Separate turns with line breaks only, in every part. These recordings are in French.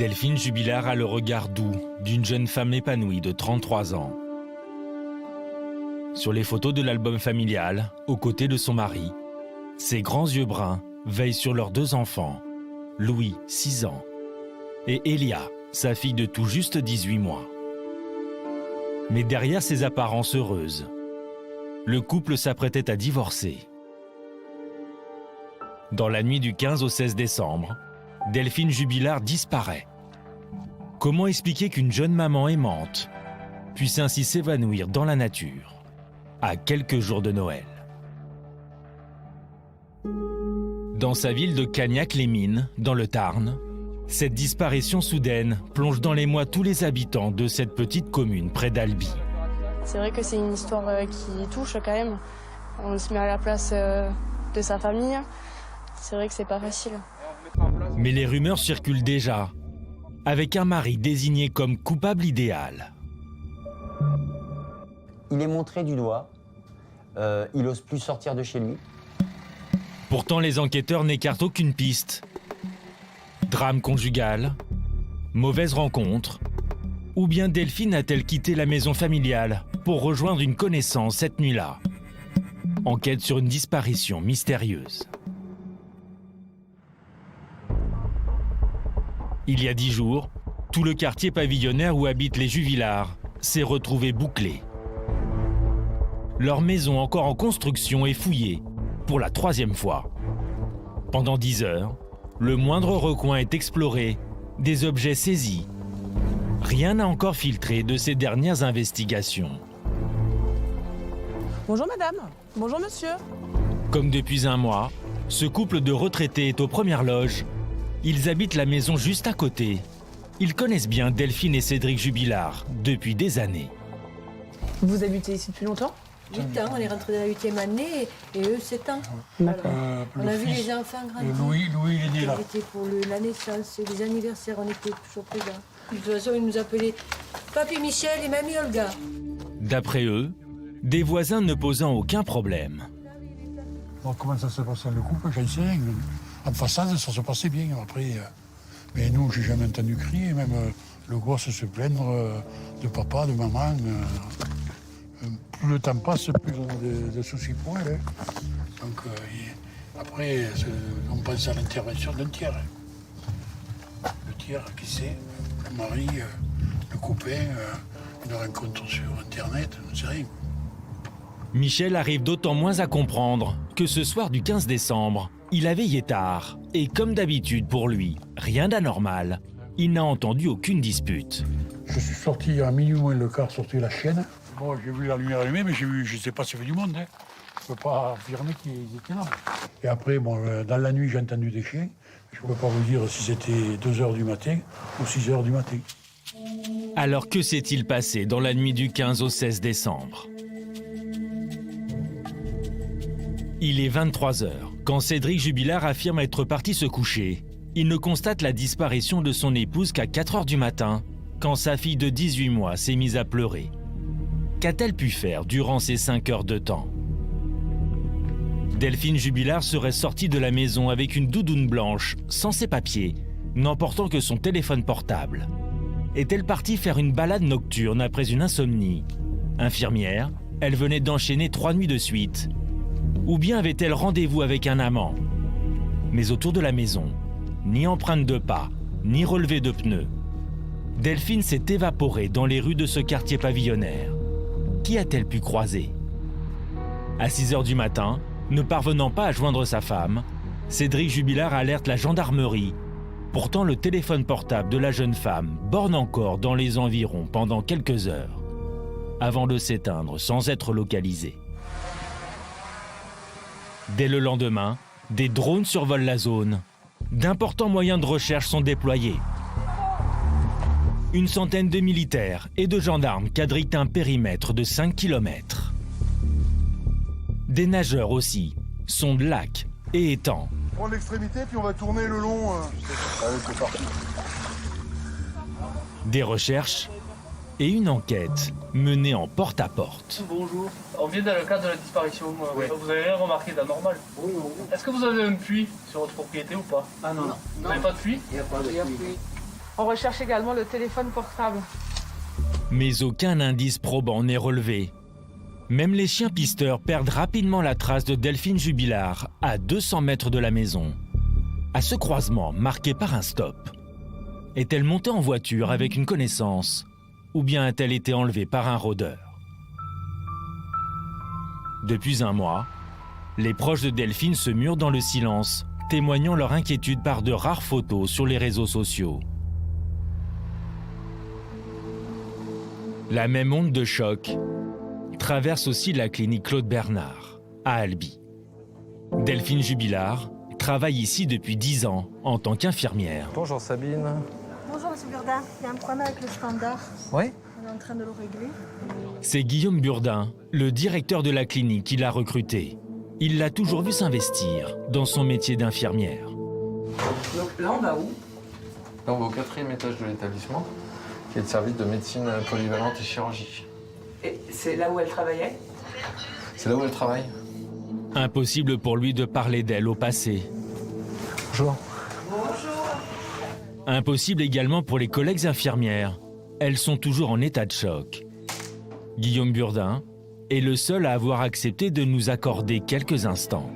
Delphine Jubilard a le regard doux d'une jeune femme épanouie de 33 ans. Sur les photos de l'album familial, aux côtés de son mari, ses grands yeux bruns veillent sur leurs 2 enfants, Louis, 6 ans, et Elia, sa fille de tout juste 18 mois. Mais derrière ces apparences heureuses, le couple s'apprêtait à divorcer. Dans la nuit du 15 au 16 décembre, Delphine Jubilard disparaît. Comment expliquer qu'une jeune maman aimante puisse ainsi s'évanouir dans la nature, à quelques jours de Noël? Dans sa ville de Cagnac-les-Mines, dans le Tarn, cette disparition soudaine plonge dans l'émoi tous les habitants de cette petite commune près d'Albi.
C'est vrai que c'est une histoire qui touche quand même. On se met à la place de sa famille. C'est vrai que c'est pas facile.
Mais les rumeurs circulent déjà, avec un mari désigné comme coupable idéal.
Il est montré du doigt, il n'ose plus sortir de chez lui.
Pourtant, les enquêteurs n'écartent aucune piste. Drame conjugal, mauvaise rencontre, ou bien Delphine a-t-elle quitté la maison familiale pour rejoindre une connaissance cette nuit-là? Enquête sur une disparition mystérieuse. Il y a 10 jours, tout le quartier pavillonnaire où habitent les Jubilard s'est retrouvé bouclé. Leur maison encore en construction est fouillée pour la 3e fois. Pendant 10 heures, le moindre recoin est exploré, des objets saisis. Rien n'a encore filtré de ces dernières investigations.
Bonjour madame, bonjour monsieur.
Comme depuis un mois, ce couple de retraités est aux premières loges. Ils habitent la maison juste à côté. Ils connaissent bien Delphine et Cédric Jubilard depuis des années.
Vous habitez ici depuis longtemps?
8 ans, on est rentré dans la 8e année et eux 7 ans. Voilà. On a vu les enfants grandir.
Louis il est né là.
C'était pour la naissance, les anniversaires, on était toujours présents. De toute façon, ils nous appelaient Papy Michel et Mamie Olga.
D'après eux, des voisins ne posant aucun problème.
Bon, comment ça se passait le couple, j'en sais rien. En façade, ça se passait bien. Après, mais nous, j'ai jamais entendu crier, même le gosse se plaindre de papa, de maman. Plus le temps passe, plus on a de soucis pour elle. Donc après, on pense à l'intervention d'un tiers. Le tiers, qui sait, le mari, le copain, une rencontre sur Internet, on ne sait rien.
Michel arrive d'autant moins à comprendre que ce soir du 15 décembre, il a veillé tard. Et comme d'habitude pour lui, rien d'anormal. Il n'a entendu aucune dispute.
Je suis sorti à minuit moins le quart, sorti de la chienne. Bon, j'ai vu la lumière allumée, mais je ne sais pas s'il y avait du monde. Hein. Je ne peux pas affirmer qu'ils étaient là. Et après, bon, dans la nuit, j'ai entendu des chiens. Je ne peux pas vous dire si c'était 2 h du matin ou 6 h du matin.
Alors que s'est-il passé dans la nuit du 15 au 16 décembre? Il est 23 h quand Cédric Jubilard affirme être parti se coucher. Il ne constate la disparition de son épouse qu'à 4 h du matin, quand sa fille de 18 mois s'est mise à pleurer. Qu'a-t-elle pu faire durant ces 5 heures de temps? Delphine Jubilard serait sortie de la maison avec une doudoune blanche, sans ses papiers, n'emportant que son téléphone portable. Est-elle partie faire une balade nocturne après une insomnie? Infirmière, elle venait d'enchaîner 3 nuits de suite. Ou bien avait-elle rendez-vous avec un amant? Mais autour de la maison, ni empreinte de pas, ni relevé de pneus. Delphine s'est évaporée dans les rues de ce quartier pavillonnaire. Qui a-t-elle pu croiser? À 6 h du matin, ne parvenant pas à joindre sa femme, Cédric Jubilard alerte la gendarmerie. Pourtant, le téléphone portable de la jeune femme borne encore dans les environs pendant quelques heures, avant de s'éteindre sans être localisé. Dès le lendemain, des drones survolent la zone. D'importants moyens de recherche sont déployés. Une centaine de militaires et de gendarmes quadrillent un périmètre de 5 km. Des nageurs aussi, sondent lacs et étangs.
On prend l'extrémité puis on va tourner le long. Allez, c'est parti.
Des recherches et une enquête menée en porte-à-porte.
Bonjour, on vient dans le cadre de la disparition.
Oui.
Vous avez rien remarqué d'anormal?
Oui.
Est-ce que vous avez un puits sur votre propriété ou pas?
Ah non.
Vous n'avez pas de puits?
Il n'y a pas de puits.
On recherche également le téléphone portable.
Mais aucun indice probant n'est relevé. Même les chiens pisteurs perdent rapidement la trace de Delphine Jubilard à 200 mètres de la maison. À ce croisement marqué par un stop, est-elle montée en voiture avec une connaissance ou bien a-t-elle été enlevée par un rôdeur? Depuis un mois, les proches de Delphine se murent dans le silence, témoignant leur inquiétude par de rares photos sur les réseaux sociaux. La même onde de choc traverse aussi la clinique Claude Bernard, à Albi. Delphine Jubilard travaille ici depuis 10 ans en tant qu'infirmière.
Bonjour Sabine.
Bonjour Monsieur Burdin, il y a un problème avec le standard.
Oui.
On est en train de le régler.
C'est Guillaume Burdin, le directeur de la clinique, qui l'a recruté. Il l'a toujours vu s'investir dans son métier d'infirmière.
Donc là, on va où?
Là, on va au 4e étage de l'établissement, qui est le service de médecine polyvalente et chirurgie.
Et c'est là où elle travaillait?
C'est là où elle travaille.
Impossible pour lui de parler d'elle au passé.
Bonjour.
Impossible également pour les collègues infirmières. Elles sont toujours en état de choc. Guillaume Burdin est le seul à avoir accepté de nous accorder quelques instants.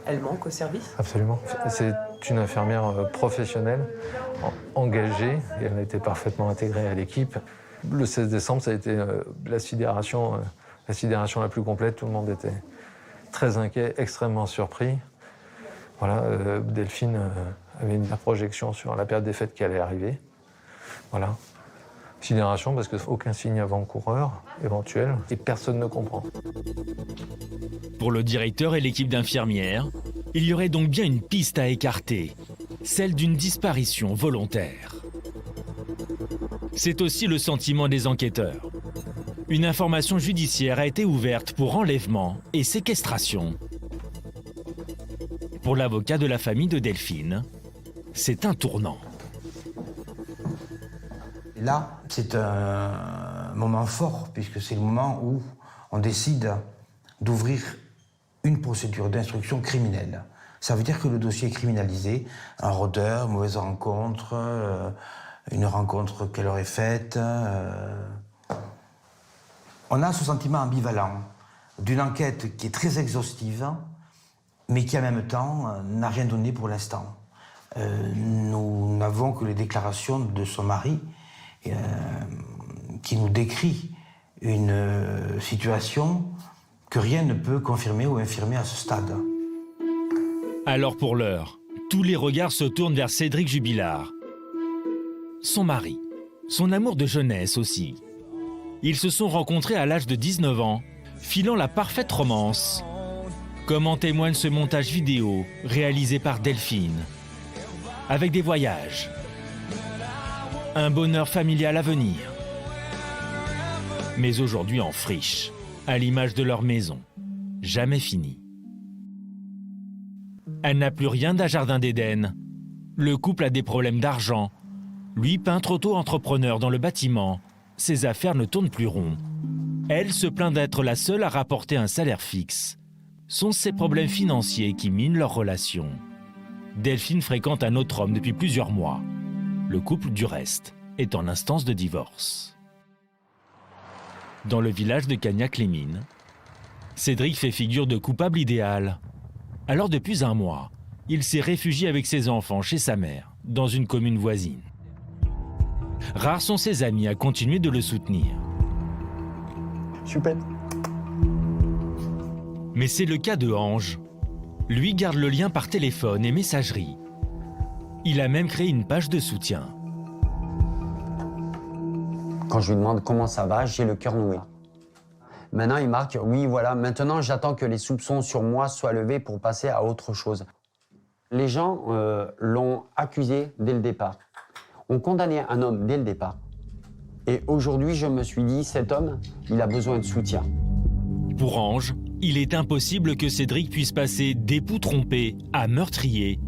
Elle manque au service?
Absolument. C'est une infirmière professionnelle, engagée, et elle a été parfaitement intégrée à l'équipe. Le 16 décembre, ça a été la sidération la plus complète. Tout le monde était très inquiet, extrêmement surpris. Voilà, Delphine avait une projection sur la période des fêtes qui allait arriver. Voilà. Sidération parce qu'aucun signe avant-coureur éventuel et personne ne comprend.
Pour le directeur et l'équipe d'infirmières, il y aurait donc bien une piste à écarter, celle d'une disparition volontaire. C'est aussi le sentiment des enquêteurs. Une information judiciaire a été ouverte pour enlèvement et séquestration. Pour l'avocat de la famille de Delphine, c'est un tournant.
Là, c'est un moment fort, puisque c'est le moment où on décide d'ouvrir une procédure d'instruction criminelle. Ça veut dire que le dossier est criminalisé, un rôdeur, mauvaise rencontre, une rencontre qu'elle aurait faite. On a ce sentiment ambivalent d'une enquête qui est très exhaustive, mais qui en même temps n'a rien donné pour l'instant. Nous n'avons que les déclarations de son mari, qui nous décrit une situation que rien ne peut confirmer ou infirmer à ce stade.
Alors pour l'heure, tous les regards se tournent vers Cédric Jubilard. Son mari, son amour de jeunesse aussi. Ils se sont rencontrés à l'âge de 19 ans, filant la parfaite romance. Comme en témoigne ce montage vidéo réalisé par Delphine. Avec des voyages. Un bonheur familial à venir. Mais aujourd'hui en friche, à l'image de leur maison. Jamais finie. Elle n'a plus rien d'un jardin d'Éden. Le couple a des problèmes d'argent. Lui, peintre auto-entrepreneur dans le bâtiment, ses affaires ne tournent plus rond. Elle se plaint d'être la seule à rapporter un salaire fixe. Sont ces problèmes financiers qui minent leur relation. Delphine fréquente un autre homme depuis plusieurs mois. Le couple, du reste, est en instance de divorce. Dans le village de Cagnac-les-Mines, Cédric fait figure de coupable idéal. Alors depuis un mois, il s'est réfugié avec ses enfants chez sa mère, dans une commune voisine. Rares sont ses amis à continuer de le soutenir.
Super.
Mais c'est le cas de Ange. Lui garde le lien par téléphone et messagerie. Il a même créé une page de soutien.
Quand je lui demande comment ça va, j'ai le cœur noué. Maintenant, il marque, oui, voilà, maintenant j'attends que les soupçons sur moi soient levés pour passer à autre chose. Les gens l'ont accusé dès le départ, ont condamné un homme dès le départ. Et aujourd'hui, je me suis dit, cet homme, il a besoin de soutien.
Pour Ange, il est impossible que Cédric puisse passer d'époux trompé à meurtrier.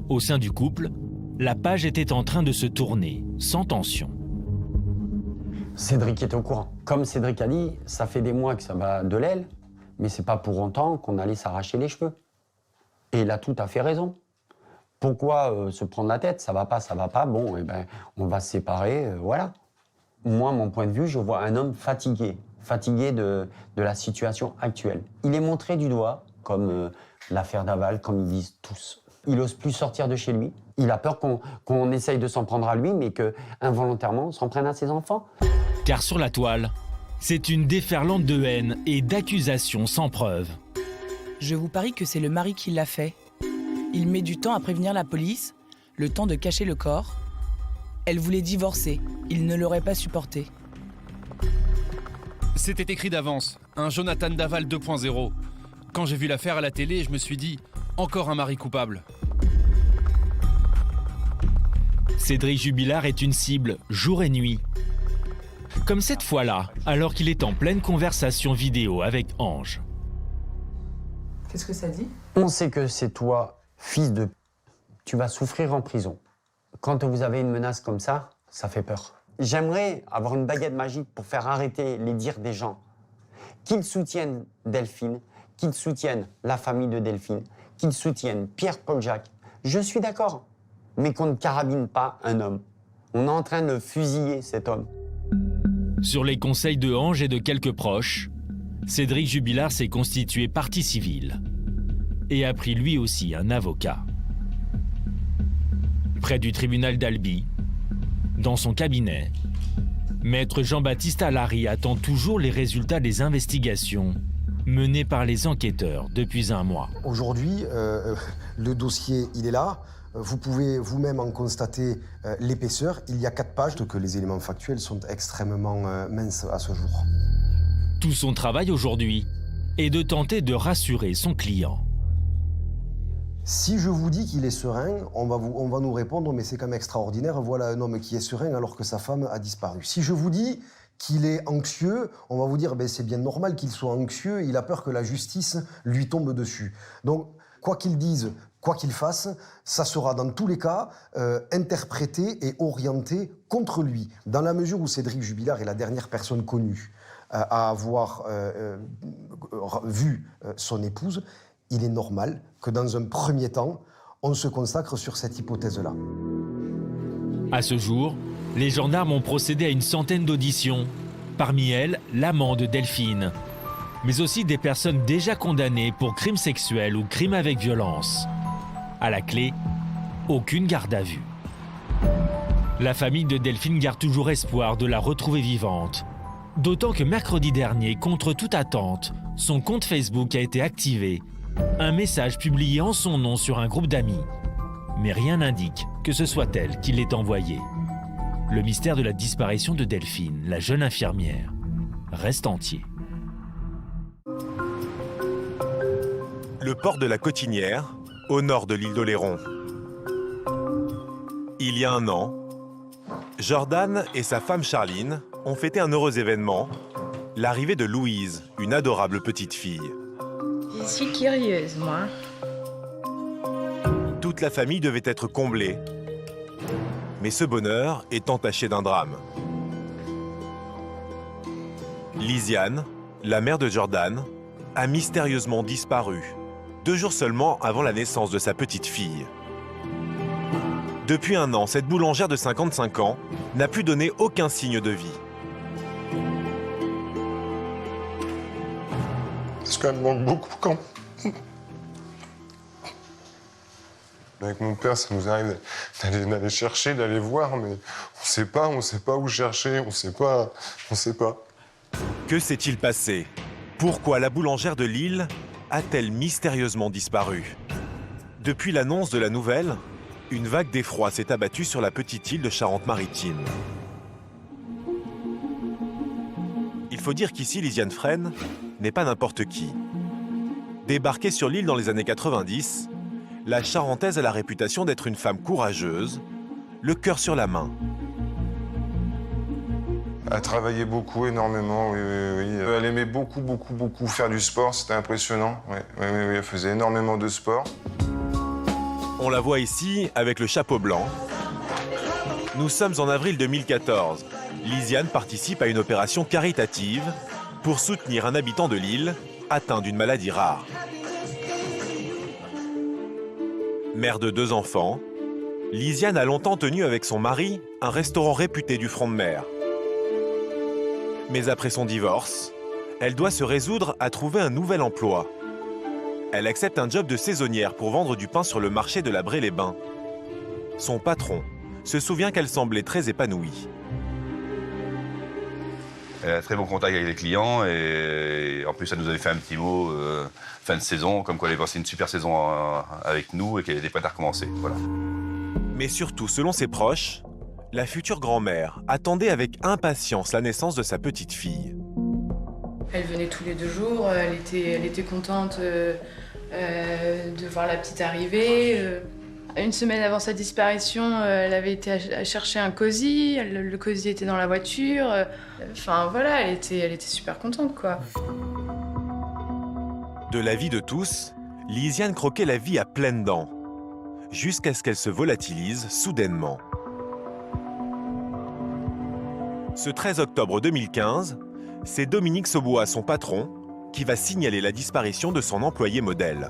Au sein du couple, la page était en train de se tourner, sans tension.
Cédric était au courant. Comme Cédric a dit, ça fait des mois que ça bat de l'aile, mais c'est pas pour autant qu'on allait s'arracher les cheveux. Et il a tout à fait raison. Pourquoi se prendre la tête? Ça va pas, bon, eh ben, on va se séparer, voilà. Moi, mon point de vue, je vois un homme fatigué de la situation actuelle. Il est montré du doigt, comme l'affaire Daval, comme ils disent tous. Il n'ose plus sortir de chez lui. Il a peur qu'on essaye de s'en prendre à lui, mais qu'involontairement, on s'en prenne à ses enfants.
Car sur la toile, c'est une déferlante de haine et d'accusations sans preuve.
Je vous parie que c'est le mari qui l'a fait. Il met du temps à prévenir la police, le temps de cacher le corps. Elle voulait divorcer, il ne l'aurait pas supporté.
C'était écrit d'avance, un Jonathan Daval 2.0. Quand j'ai vu l'affaire à la télé, je me suis dit, encore un mari coupable.
Cédric Jubilard est une cible jour et nuit. Comme cette fois-là, alors qu'il est en pleine conversation vidéo avec Ange.
Qu'est-ce que ça dit?
On sait que c'est toi, fils de... Tu vas souffrir en prison. Quand vous avez une menace comme ça fait peur. J'aimerais avoir une baguette magique pour faire arrêter les dires des gens. Qu'ils soutiennent Delphine, qu'ils soutiennent la famille de Delphine, qu'ils soutiennent Pierre-Paul Jacques. Je suis d'accord, mais qu'on ne carabine pas un homme. On est en train de fusiller cet homme.
Sur les conseils de Ange et de quelques proches, Cédric Jubilard s'est constitué partie civile et a pris lui aussi un avocat. Près du tribunal d'Albi, dans son cabinet, Maître Jean-Baptiste Allary attend toujours les résultats des investigations menées par les enquêteurs depuis un mois.
Aujourd'hui, le dossier, il est là. Vous pouvez vous-même en constater l'épaisseur. Il y a 4 pages, donc les éléments factuels sont extrêmement minces à ce jour.
Tout son travail aujourd'hui est de tenter de rassurer son client.
Si je vous dis qu'il est serein, on va nous répondre, mais c'est quand même extraordinaire, voilà un homme qui est serein alors que sa femme a disparu. Si je vous dis qu'il est anxieux, on va vous dire, ben, c'est bien normal qu'il soit anxieux, il a peur que la justice lui tombe dessus. Donc, quoi qu'il dise, quoi qu'il fasse, ça sera dans tous les cas interprété et orienté contre lui. Dans la mesure où Cédric Jubilard est la dernière personne connue à avoir vu son épouse, il est normal que dans un premier temps, on se consacre sur cette hypothèse-là.
À ce jour, les gendarmes ont procédé à une centaine d'auditions. Parmi elles, l'amant de Delphine, mais aussi des personnes déjà condamnées pour crimes sexuels ou crimes avec violence. À la clé, aucune garde à vue. La famille de Delphine garde toujours espoir de la retrouver vivante. D'autant que mercredi dernier, contre toute attente, son compte Facebook a été activé. Un message publié en son nom sur un groupe d'amis. Mais rien n'indique que ce soit elle qui l'ait envoyé. Le mystère de la disparition de Delphine, la jeune infirmière, reste entier.
Le port de la Cotinière, au nord de l'île d'Oléron. Il y a un an, Jordan et sa femme Charline ont fêté un heureux événement, l'arrivée de Louise, une adorable petite fille.
Je suis curieuse, moi.
Toute la famille devait être comblée. Mais ce bonheur est entaché d'un drame. Lisiane, la mère de Jordan, a mystérieusement disparu, 2 jours seulement avant la naissance de sa petite fille. Depuis un an, cette boulangère de 55 ans n'a plus donné aucun signe de vie.
Parce qu'elle me manque beaucoup quand... Avec mon père, ça nous arrive d'aller chercher, d'aller voir, mais on sait pas où chercher, on sait pas.
Que s'est-il passé? Pourquoi la boulangère de Lille a-t-elle mystérieusement disparu? Depuis l'annonce de la nouvelle, une vague d'effroi s'est abattue sur la petite île de Charente-Maritime. Il faut dire qu'ici, Lisiane Fresne n'est pas n'importe qui. Débarquée sur l'île dans les années 90, la Charentaise a la réputation d'être une femme courageuse, le cœur sur la main.
Elle travaillait beaucoup, énormément, oui. Elle aimait beaucoup faire du sport, c'était impressionnant. Oui, elle faisait énormément de sport.
On la voit ici avec le chapeau blanc. Nous sommes en avril 2014. Lisiane participe à une opération caritative pour soutenir un habitant de l'île atteint d'une maladie rare. Mère de 2 enfants, Lisiane a longtemps tenu avec son mari un restaurant réputé du front de mer. Mais après son divorce, elle doit se résoudre à trouver un nouvel emploi. Elle accepte un job de saisonnière pour vendre du pain sur le marché de la Bray-les-Bains. Son patron se souvient qu'elle semblait très épanouie.
Elle a très bon contact avec les clients et en plus elle nous avait fait un petit mot fin de saison, comme quoi elle avait passé une super saison avec nous et qu'elle était prête à recommencer. Voilà.
Mais surtout, selon ses proches, la future grand-mère attendait avec impatience la naissance de sa petite fille.
Elle venait tous les 2 jours, elle était contente de voir la petite arriver. Une semaine avant sa disparition, elle avait été chercher un cosy, le cosy était dans la voiture. Enfin voilà, elle était super contente quoi.
De la vie de tous, Lisiane croquait la vie à pleines dents, jusqu'à ce qu'elle se volatilise soudainement. Ce 13 octobre 2015, c'est Dominique Saubois, son patron, qui va signaler la disparition de son employé modèle.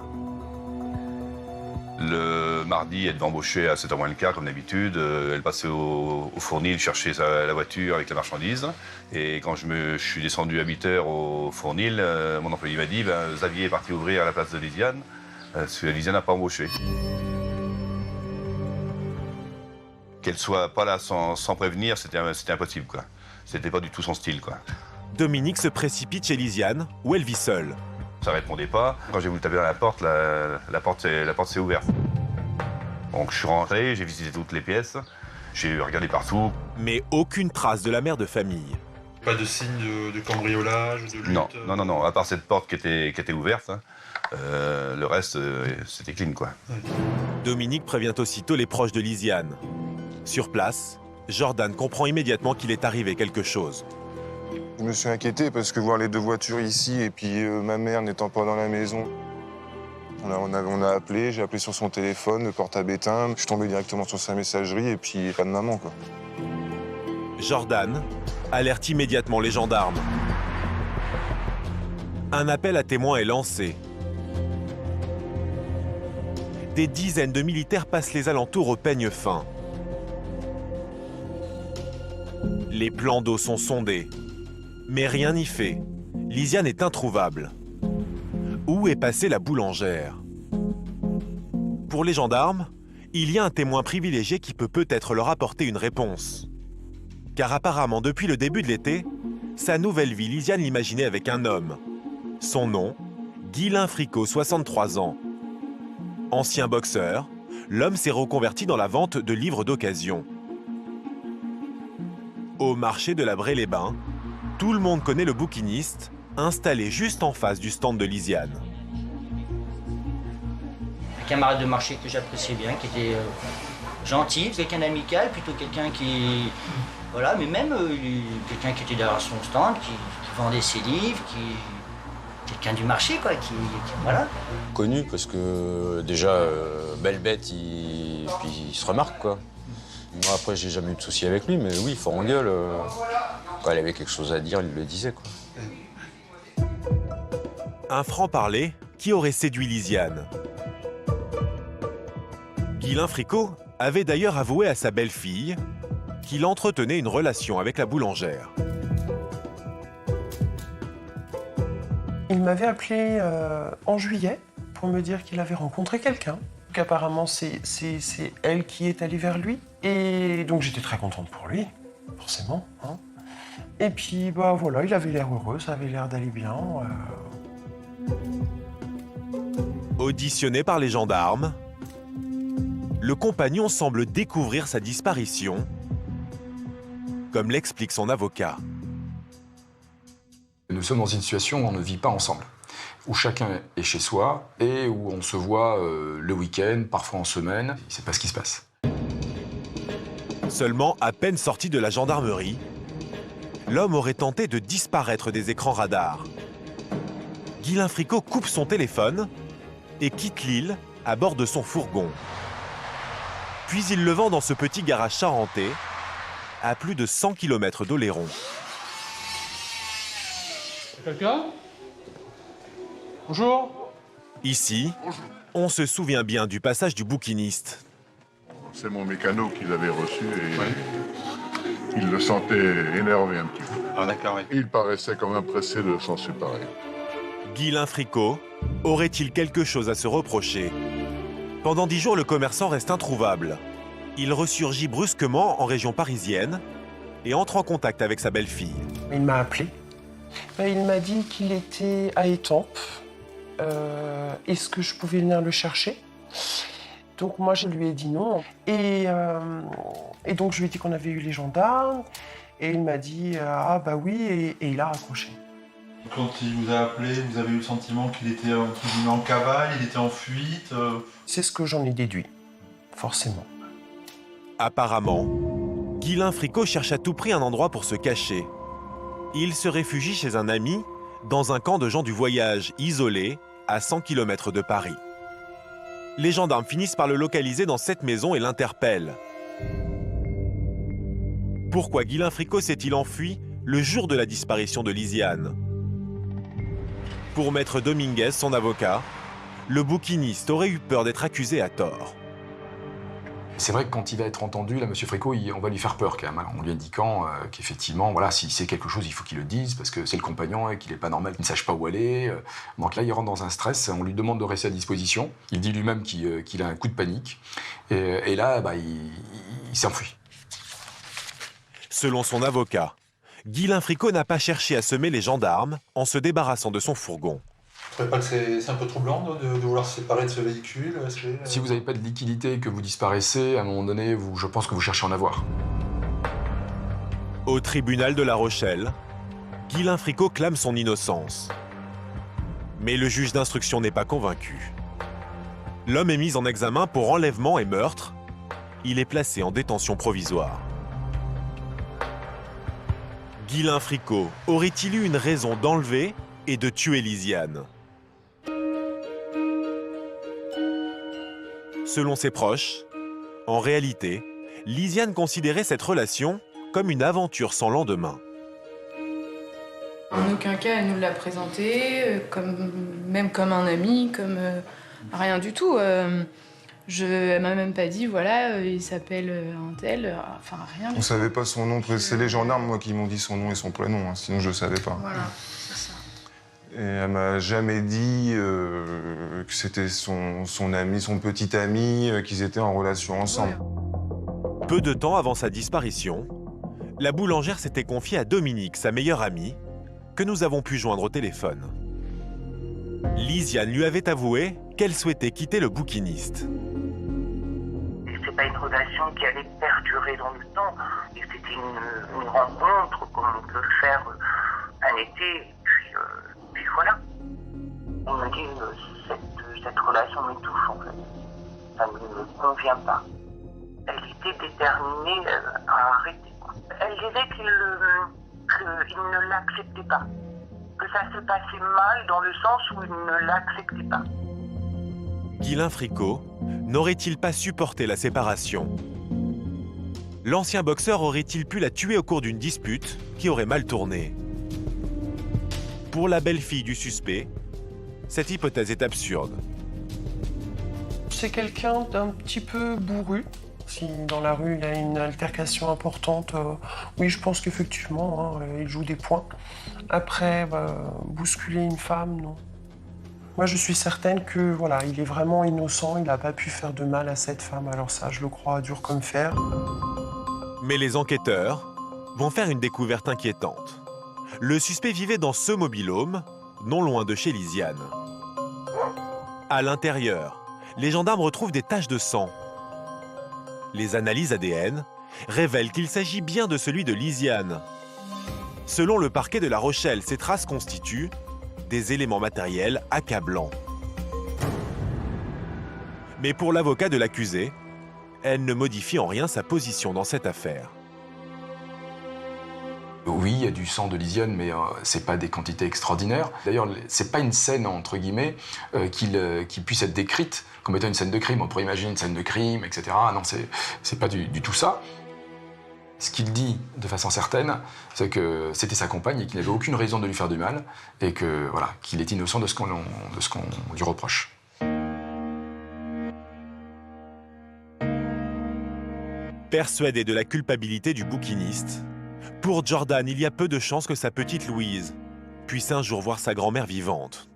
Le mardi, elle devait embaucher à 7h moins le quart, comme d'habitude. Elle passait au fournil chercher la voiture avec la marchandise. Et quand je suis descendu à 8h au fournil, mon employé m'a dit Xavier est parti ouvrir à la place de Lisiane, parce que Lisiane n'a pas embauché. Qu'elle soit pas là sans prévenir, c'était impossible, quoi. C'était pas du tout son style, quoi.
Dominique se précipite chez Lisiane, où elle vit seule.
Ça répondait pas. Quand j'ai voulu taper dans la porte, la porte s'est ouverte. Donc je suis rentré, j'ai visité toutes les pièces, j'ai regardé partout.
Mais aucune trace de la mère de famille.
Pas de signe de cambriolage, de lutte?
Non, à part cette porte qui était ouverte, le reste, c'était clean, quoi.
Ouais.
Dominique prévient aussitôt les proches de Lisiane. Sur place, Jordan comprend immédiatement qu'il est arrivé quelque chose.
Je me suis inquiété parce que voir les 2 voitures ici et puis ma mère n'étant pas dans la maison, on a appelé, j'ai appelé sur son téléphone, le portable éteint, je suis tombé directement sur sa messagerie et puis pas de maman, quoi.
Jordan alerte immédiatement les gendarmes. Un appel à témoins est lancé. Des dizaines de militaires passent les alentours au peigne fin. Les plans d'eau sont sondés. Mais rien n'y fait. Lisiane est introuvable. Où est passée la boulangère? Pour les gendarmes, il y a un témoin privilégié qui peut peut-être leur apporter une réponse. Car apparemment, depuis le début de l'été, sa nouvelle vie, Lisiane l'imaginait avec un homme. Son nom, Guylain Fricot, 63 ans. Ancien boxeur, l'homme s'est reconverti dans la vente de livres d'occasion. Au marché de la Bray-les-Bains, tout le monde connaît le bouquiniste, installé juste en face du stand de Lisiane.
Un camarade de marché que j'appréciais bien, qui était gentil, quelqu'un d'amical, plutôt quelqu'un qui... Voilà, mais même quelqu'un qui était derrière son stand, qui vendait ses livres, quelqu'un du marché, quoi, voilà.
Connu parce que déjà, belle bête, puis il se remarque, quoi. Moi, après, j'ai jamais eu de soucis avec lui, mais oui, fort en gueule. Quand il avait quelque chose à dire, il le disait, quoi.
Un franc-parler qui aurait séduit Lisiane. Guylain Fricot avait d'ailleurs avoué à sa belle-fille qu'il entretenait une relation avec la boulangère.
Il m'avait appelé en juillet pour me dire qu'il avait rencontré quelqu'un. Qu'apparemment, c'est elle qui est allée vers lui. Et donc, j'étais très contente pour lui, forcément. Hein. Et puis, bah voilà, il avait l'air heureux, ça avait l'air d'aller bien.
Auditionné par les gendarmes, le compagnon semble découvrir sa disparition, comme l'explique son avocat.
Nous sommes dans une situation où on ne vit pas ensemble, où chacun est chez soi et où on se voit le week-end, parfois en semaine. Il ne sait pas ce qui se passe.
Seulement à peine sorti de la gendarmerie, l'homme aurait tenté de disparaître des écrans radars. Guylain Fricot coupe son téléphone et quitte l'île à bord de son fourgon. Puis il le vend dans ce petit garage charentais, à plus de 100 km d'Oléron.
Quelqu'un? Bonjour.
Ici, On se souvient bien du passage du bouquiniste.
C'est mon mécano qui l'avait reçu et il le sentait énervé un petit peu.
Ah d'accord, oui.
Il paraissait quand même pressé de s'en séparer.
Guylain Fricot aurait-il quelque chose à se reprocher? Pendant 10 jours, le commerçant reste introuvable. Il ressurgit brusquement en région parisienne et entre en contact avec sa belle-fille.
Il m'a appelé. Il m'a dit qu'il était à Étampes. Est-ce que je pouvais venir le chercher? Donc moi, je lui ai dit non. Et donc, je lui ai dit qu'on avait eu les gendarmes. Et il m'a dit « Ah bah oui », et il a raccroché.
Quand il vous a appelé, vous avez eu le sentiment qu'il était en cavale, il était en fuite
C'est ce que j'en ai déduit, forcément.
Apparemment, Guylain Fricot cherche à tout prix un endroit pour se cacher. Il se réfugie chez un ami dans un camp de gens du voyage isolé à 100 km de Paris. Les gendarmes finissent par le localiser dans cette maison et l'interpellent. Pourquoi Guylain Fricot s'est-il enfui le jour de la disparition de Lisiane? Pour Maître Dominguez, son avocat, le bouquiniste aurait eu peur d'être accusé à tort.
C'est vrai que quand il va être entendu, là, M. Fricot, on va lui faire peur quand même, en lui indiquant qu'effectivement, voilà, s'il sait quelque chose, il faut qu'il le dise, parce que c'est le compagnon et qu'il n'est pas normal qu'il ne sache pas où aller. Donc là, il rentre dans un stress, on lui demande de rester à disposition. Il dit lui-même qu'il a un coup de panique. Et là, il s'enfuit.
Selon son avocat, Guylain Fricot n'a pas cherché à semer les gendarmes en se débarrassant de son fourgon.
Vous ne trouvez pas que c'est un peu troublant de vouloir se séparer de ce véhicule?
Si vous n'avez pas de liquidité et que vous disparaissez, à un moment donné, je pense que vous cherchez à en avoir.
Au tribunal de La Rochelle, Guylain Fricot clame son innocence. Mais le juge d'instruction n'est pas convaincu. L'homme est mis en examen pour enlèvement et meurtre. Il est placé en détention provisoire. Guylain Fricot aurait-il eu une raison d'enlever et de tuer Lisiane? Selon ses proches, en réalité, Lisiane considérait cette relation comme une aventure sans lendemain.
En aucun cas, elle nous l'a présenté, même comme un ami, comme rien du tout. Elle m'a même pas dit, voilà, il s'appelle un tel, enfin rien.
On savait pas son nom, c'est les gendarmes, moi, qui m'ont dit son nom et son prénom, hein, sinon je le savais pas.
Voilà, c'est ça.
Et elle m'a jamais dit que c'était son ami, son petit ami, qu'ils étaient en relation ensemble.
Ouais. Peu de temps avant sa disparition, la boulangère s'était confiée à Dominique, sa meilleure amie, que nous avons pu joindre au téléphone. Lisiane lui avait avoué qu'elle souhaitait quitter le bouquiniste.
C'est pas une relation qui allait perdurer dans le temps, et c'était une rencontre comme on peut le faire un été, puis voilà. On me dit cette relation m'étouffe en fait. Ça ne me convient pas. Elle était déterminée à arrêter. Elle disait qu'il ne l'acceptait pas. Que ça se passait mal dans le sens où il ne l'acceptait pas.
Guylain Fricot n'aurait-il pas supporté la séparation? L'ancien boxeur aurait-il pu la tuer au cours d'une dispute qui aurait mal tourné? Pour la belle-fille du suspect, cette hypothèse est absurde.
C'est quelqu'un d'un petit peu bourru. Si dans la rue il y a une altercation importante, oui, je pense qu'effectivement, il joue des points. Après, bousculer une femme, non. Moi, je suis certaine que voilà, il est vraiment innocent, il n'a pas pu faire de mal à cette femme. Alors ça, je le crois dur comme fer.
Mais les enquêteurs vont faire une découverte inquiétante. Le suspect vivait dans ce mobil-home, non loin de chez Lisiane. À l'intérieur, les gendarmes retrouvent des taches de sang. Les analyses ADN révèlent qu'il s'agit bien de celui de Lisiane. Selon le parquet de La Rochelle, ces traces constituent des éléments matériels accablants. Mais pour l'avocat de l'accusé, elle ne modifie en rien sa position dans cette affaire.
Oui, il y a du sang de Lisiane, mais c'est pas des quantités extraordinaires. D'ailleurs, c'est pas une scène, entre guillemets, qui puisse être décrite comme étant une scène de crime. On pourrait imaginer une scène de crime, etc. Non, c'est pas du tout ça. Ce qu'il dit de façon certaine, c'est que c'était sa compagne et qu'il n'avait aucune raison de lui faire du mal et que voilà, qu'il est innocent de ce qu'on lui reproche.
Persuadé de la culpabilité du bouquiniste, pour Jordan, il y a peu de chances que sa petite Louise puisse un jour voir sa grand-mère vivante.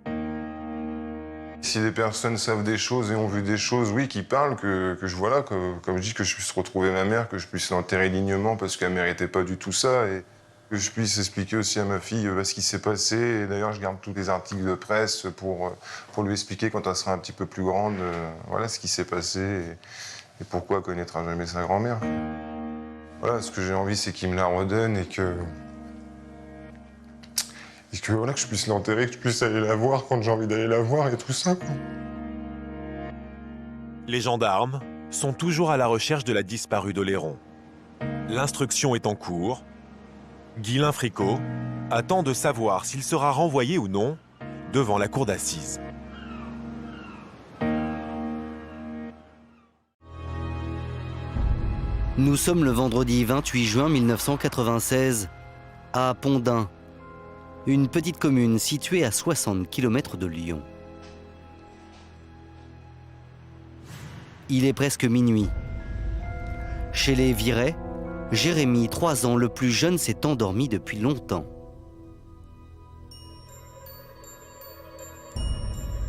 Si des personnes savent des choses et ont vu des choses, oui, qui parlent, que je vois là, comme je dis, que je puisse retrouver ma mère, que je puisse l'enterrer dignement parce qu'elle ne méritait pas du tout ça, et que je puisse expliquer aussi à ma fille ce qui s'est passé. Et d'ailleurs, je garde tous les articles de presse pour lui expliquer quand elle sera un petit peu plus grande, voilà ce qui s'est passé et pourquoi elle connaîtra jamais sa grand-mère. Voilà, ce que j'ai envie, c'est qu'il me la redonne et que voilà, que je puisse l'enterrer, que je puisse aller la voir quand j'ai envie d'aller la voir et tout ça, quoi.
Les gendarmes sont toujours à la recherche de la disparue d'Oléron. L'instruction est en cours. Guylain Fricot attend de savoir s'il sera renvoyé ou non devant la cour d'assises.
Nous sommes le vendredi 28 juin 1996 à Pont-d'Ain, une petite commune située à 60 km de Lyon. Il est presque minuit. Chez les Viret, Jérémy, 3 ans, le plus jeune, s'est endormi depuis longtemps.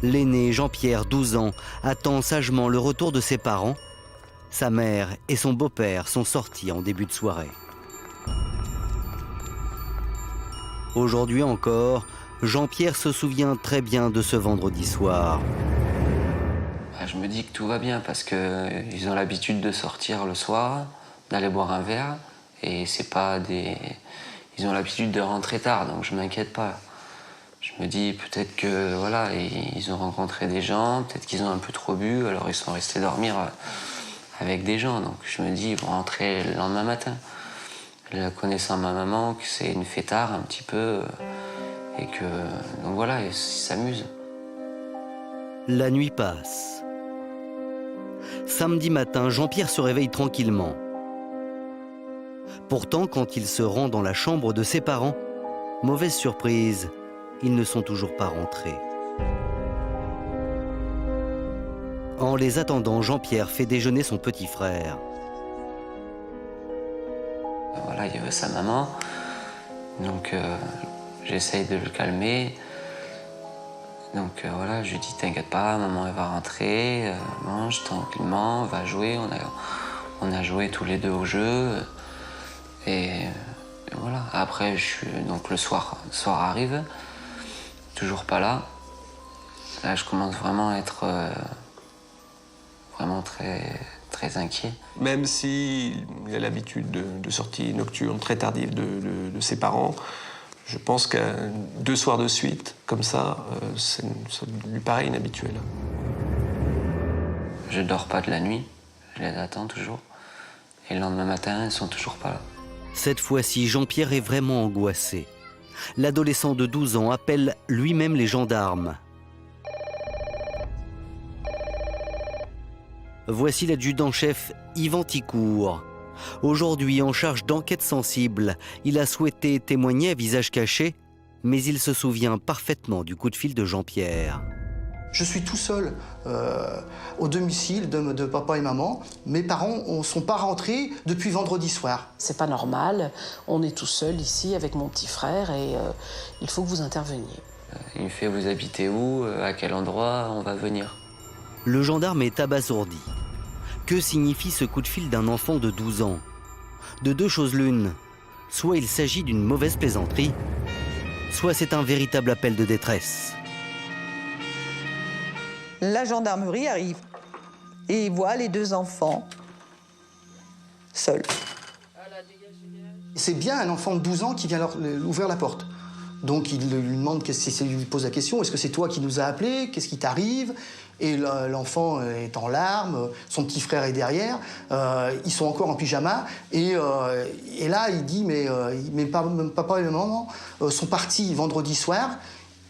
L'aîné, Jean-Pierre, 12 ans, attend sagement le retour de ses parents. Sa mère et son beau-père sont sortis en début de soirée. Aujourd'hui encore, Jean-Pierre se souvient très bien de ce vendredi soir.
Je me dis que tout va bien parce qu'ils ont l'habitude de sortir le soir, d'aller boire un verre, et c'est pas des... Ils ont l'habitude de rentrer tard, donc je m'inquiète pas. Je me dis peut-être que voilà, ils ont rencontré des gens, peut-être qu'ils ont un peu trop bu, alors ils sont restés dormir avec des gens. Donc je me dis, ils vont rentrer le lendemain matin. Connaissant ma maman, que c'est une fêtarde un petit peu, et que donc voilà, ils s'amusent.
La nuit passe. Samedi matin, Jean-Pierre se réveille tranquillement. Pourtant, quand il se rend dans la chambre de ses parents, mauvaise surprise, ils ne sont toujours pas rentrés. En les attendant, Jean-Pierre fait déjeuner son petit frère.
Voilà, il y avait sa maman, donc j'essaye de le calmer. Donc voilà, je lui dis t'inquiète pas, maman elle va rentrer, mange tranquillement, on va jouer. On a joué tous les deux au jeu. Et voilà, après donc le soir arrive, toujours pas là. Là je commence vraiment à être vraiment très inquiet.
Même s'il a l'habitude de sorties nocturnes très tardives de ses parents, je pense que 2 soirs de suite, comme ça lui paraît inhabituel.
Je dors pas de la nuit, je les attends toujours. Et le lendemain matin, ils sont toujours pas là.
Cette fois-ci, Jean-Pierre est vraiment angoissé. L'adolescent de 12 ans appelle lui-même les gendarmes. Voici l'adjudant-chef Yvan Ticourt. Aujourd'hui en charge d'enquête sensible, il a souhaité témoigner à visage caché, mais il se souvient parfaitement du coup de fil de Jean-Pierre.
Je suis tout seul au domicile de papa et maman. Mes parents ne sont pas rentrés depuis vendredi soir.
C'est pas normal, on est tout seul ici avec mon petit frère et il faut que vous interveniez.
Il me fait vous habitez où, à quel endroit on va venir.
Le gendarme est abasourdi. Que signifie ce coup de fil d'un enfant de 12 ans? De 2 choses l'une, soit il s'agit d'une mauvaise plaisanterie, soit c'est un véritable appel de détresse.
La gendarmerie arrive et voit les 2 enfants seuls.
C'est bien un enfant de 12 ans qui vient leur ouvrir la porte. Donc il lui demande, il lui pose la question, est-ce que c'est toi qui nous as appelés? Qu'est-ce qui t'arrive? Et l'enfant est en larmes, son petit frère est derrière, ils sont encore en pyjama. Et là, il dit, mais papa et maman sont partis vendredi soir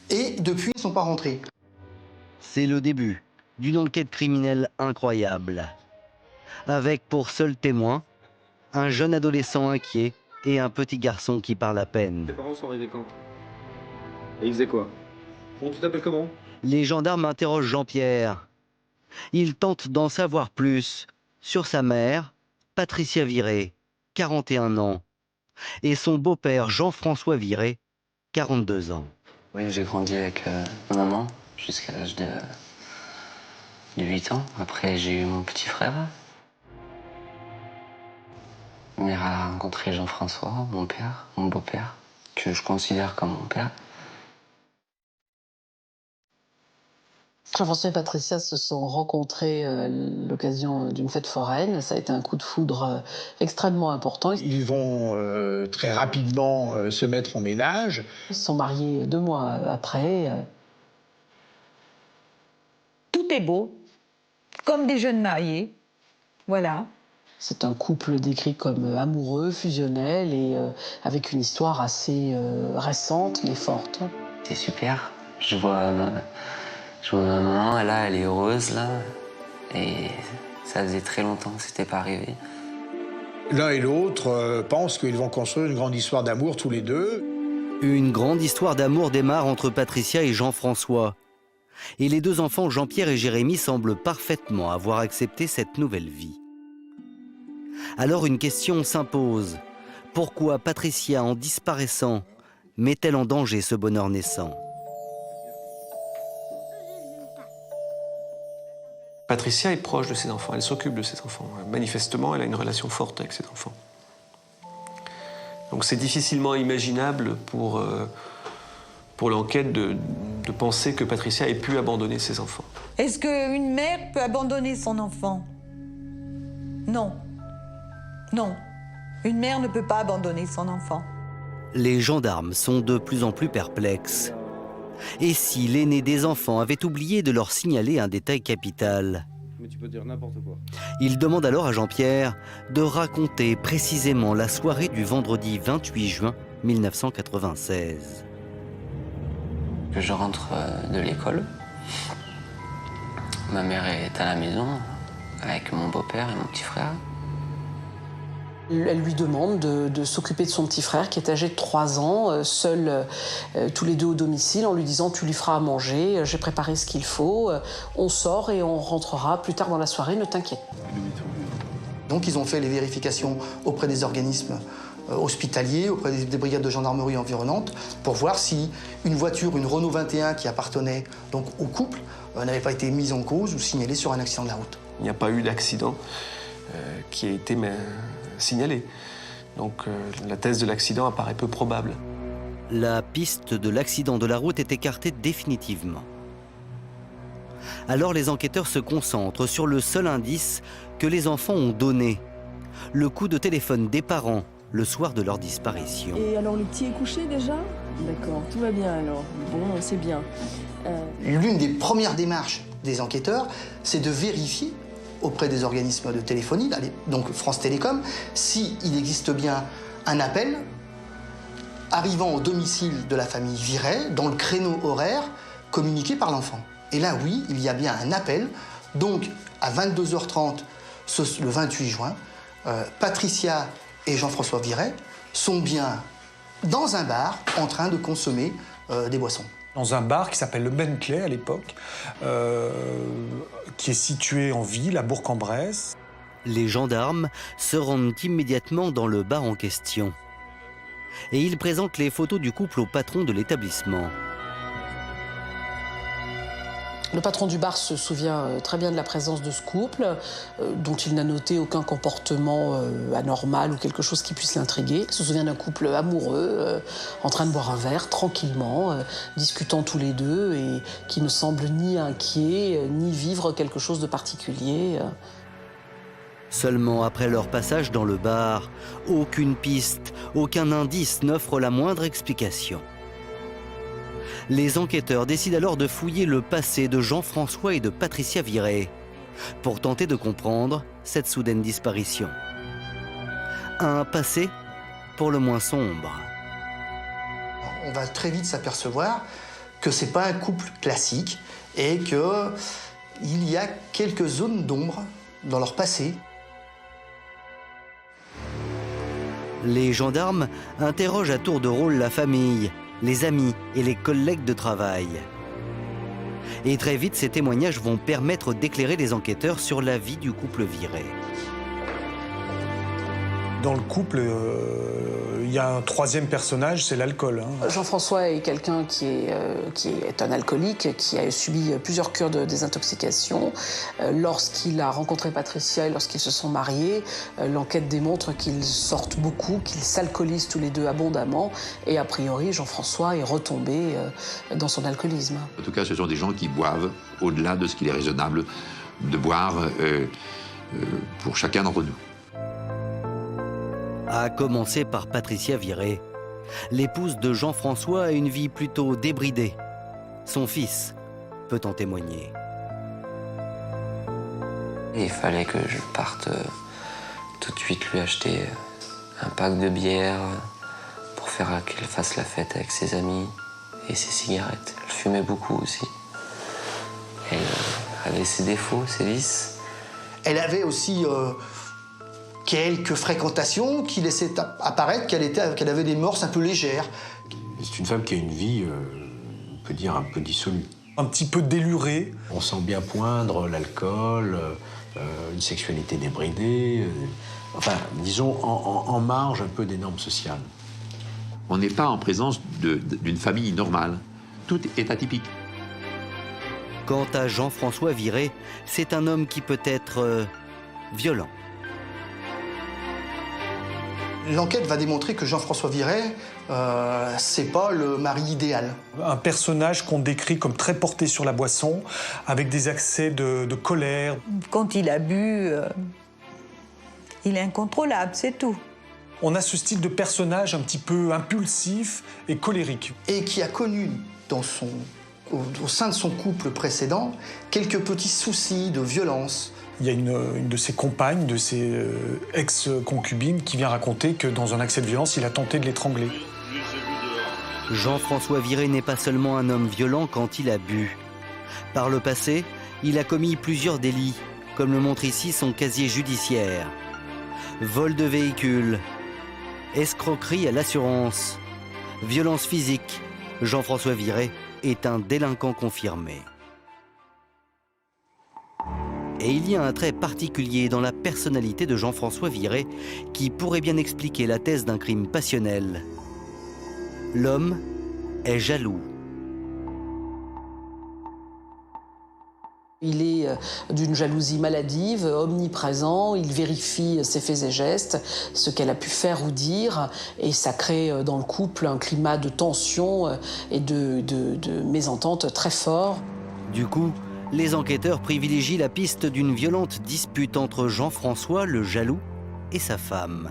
et depuis, ils ne sont pas rentrés.
C'est le début d'une enquête criminelle incroyable. Avec pour seul témoin un jeune adolescent inquiet et un petit garçon qui parle à peine.
Tes parents sont arrivés quand? Et ils faisaient quoi? Bon, tu t'appelles comment?
Les gendarmes interrogent Jean-Pierre. Ils tentent d'en savoir plus sur sa mère, Patricia Viret, 41 ans, et son beau-père Jean-François Viret, 42 ans.
Oui, j'ai grandi avec ma maman jusqu'à l'âge de 8 ans. Après, j'ai eu mon petit frère. Ma mère a rencontré Jean-François, mon père, mon beau-père, que je considère comme mon père.
Jean-François et Patricia se sont rencontrés à l'occasion d'une fête foraine. Ça a été un coup de foudre extrêmement important.
Ils vont très rapidement se mettre en ménage.
Ils se sont mariés 2 mois après.
Tout est beau, comme des jeunes mariés. Voilà.
C'est un couple décrit comme amoureux, fusionnel et avec une histoire assez récente mais forte.
C'est super. Je vois ma maman, là, elle est heureuse, là. Et ça faisait très longtemps que c'était pas arrivé.
L'un et l'autre pensent qu'ils vont construire une grande histoire d'amour tous les deux.
Une grande histoire d'amour démarre entre Patricia et Jean-François. Et les 2 enfants, Jean-Pierre et Jérémy, semblent parfaitement avoir accepté cette nouvelle vie. Alors une question s'impose. Pourquoi Patricia, en disparaissant, met-elle en danger ce bonheur naissant ?
Patricia est proche de ses enfants, elle s'occupe de ses enfants. Manifestement, elle a une relation forte avec ses enfants. Donc c'est difficilement imaginable pour l'enquête de penser que Patricia ait pu abandonner ses enfants.
Est-ce qu'une mère peut abandonner son enfant? Non. Non. Une mère ne peut pas abandonner son enfant.
Les gendarmes sont de plus en plus perplexes. Et si l'aîné des enfants avait oublié de leur signaler un détail capital?
Mais tu peux dire n'importe quoi.
Il demande alors à Jean-Pierre de raconter précisément la soirée du vendredi 28 juin 1996.
Je rentre de l'école. Ma mère est à la maison avec mon beau-père et mon petit frère.
Elle lui demande de s'occuper de son petit frère qui est âgé de 3 ans, seuls tous les 2 au domicile, en lui disant « tu lui feras à manger, j'ai préparé ce qu'il faut, on sort et on rentrera plus tard dans la soirée, ne t'inquiète pas ».
Donc ils ont fait les vérifications auprès des organismes hospitaliers, auprès des brigades de gendarmerie environnantes, pour voir si une voiture, une Renault 21 qui appartenait donc au couple, n'avait pas été mise en cause ou signalée sur un accident de la route.
Il n'y a pas eu d'accident qui a été signalé. Donc la thèse de l'accident apparaît peu probable.
La piste de l'accident de la route est écartée définitivement. Alors les enquêteurs se concentrent sur le seul indice que les enfants ont donné, le coup de téléphone des parents le soir de leur disparition.
Et alors le petit est couché déjà? D'accord, tout va bien alors. Bon, c'est bien.
L'une des premières démarches des enquêteurs, c'est de vérifier auprès des organismes de téléphonie, donc France Télécom, s'il existe bien un appel arrivant au domicile de la famille Viret dans le créneau horaire communiqué par l'enfant. Et là, oui, il y a bien un appel. Donc, à 22h30, le 28 juin, Patricia et Jean-François Viret sont bien dans un bar en train de consommer des boissons.
Dans un bar qui s'appelle le Bentley à l'époque, qui est situé en ville, à Bourg-en-Bresse.
Les gendarmes se rendent immédiatement dans le bar en question. Et ils présentent les photos du couple au patron de l'établissement.
Le patron du bar se souvient très bien de la présence de ce couple, dont il n'a noté aucun comportement anormal ou quelque chose qui puisse l'intriguer. Il se souvient d'un couple amoureux, en train de boire un verre, tranquillement, discutant tous les deux, et qui ne semble ni inquiet, ni vivre quelque chose de particulier.
Seulement après leur passage dans le bar, aucune piste, aucun indice n'offre la moindre explication. Les enquêteurs décident alors de fouiller le passé de Jean-François et de Patricia Viret pour tenter de comprendre cette soudaine disparition. Un passé pour le moins sombre.
On va très vite s'apercevoir que ce n'est pas un couple classique et qu'il y a quelques zones d'ombre dans leur passé.
Les gendarmes interrogent à tour de rôle la famille, les amis et les collègues de travail. Et très vite, ces témoignages vont permettre d'éclairer les enquêteurs sur la vie du couple Viret.
Dans le couple, il y a un troisième personnage, c'est l'alcool.
Jean-François est quelqu'un qui est un alcoolique, qui a subi plusieurs cures de désintoxication. Lorsqu'il a rencontré Patricia et lorsqu'ils se sont mariés, l'enquête démontre qu'ils sortent beaucoup, qu'ils s'alcoolisent tous les deux abondamment. Et a priori, Jean-François est retombé dans son alcoolisme.
En tout cas, ce sont des gens qui boivent au-delà de ce qu'il est raisonnable de boire pour chacun d'entre nous.
À commencer par Patricia Viré. L'épouse de Jean-François a une vie plutôt débridée. Son fils peut en témoigner.
Il fallait que je parte tout de suite lui acheter un pack de bière pour faire qu'il fasse la fête avec ses amis et ses cigarettes. Elle fumait beaucoup aussi. Elle avait ses défauts, ses vices.
Elle avait aussi quelques fréquentations qui laissaient apparaître qu'elle avait des mœurs un peu légères.
C'est une femme qui a une vie, on peut dire, un peu dissolue.
Un petit peu délurée.
On sent bien poindre l'alcool, une sexualité débridée, enfin, disons, en marge un peu des normes sociales.
On n'est pas en présence d'une famille normale. Tout est atypique.
Quant à Jean-François Viré, c'est un homme qui peut être violent.
L'enquête va démontrer que Jean-François Viré, c'est pas le mari idéal.
Un personnage qu'on décrit comme très porté sur la boisson, avec des accès de colère.
Quand il a bu, il est incontrôlable, c'est tout.
On a ce style de personnage un petit peu impulsif et colérique.
Et qui a connu au sein de son couple précédent quelques petits soucis de violence.
Il y a une de ses compagnes, de ses ex-concubines, qui vient raconter que dans un accès de violence, il a tenté de l'étrangler.
Jean-François Viré n'est pas seulement un homme violent quand il a bu. Par le passé, il a commis plusieurs délits, comme le montre ici son casier judiciaire. Vol de véhicule, escroquerie à l'assurance, violence physique. Jean-François Viré est un délinquant confirmé. Et il y a un trait particulier dans la personnalité de Jean-François Viré qui pourrait bien expliquer la thèse d'un crime passionnel. L'homme est jaloux.
Il est d'une jalousie maladive, omniprésent, il vérifie ses faits et gestes, ce qu'elle a pu faire ou dire, et ça crée dans le couple un climat de tension et de mésentente très fort.
Du coup, les enquêteurs privilégient la piste d'une violente dispute entre Jean-François, le jaloux, et sa femme.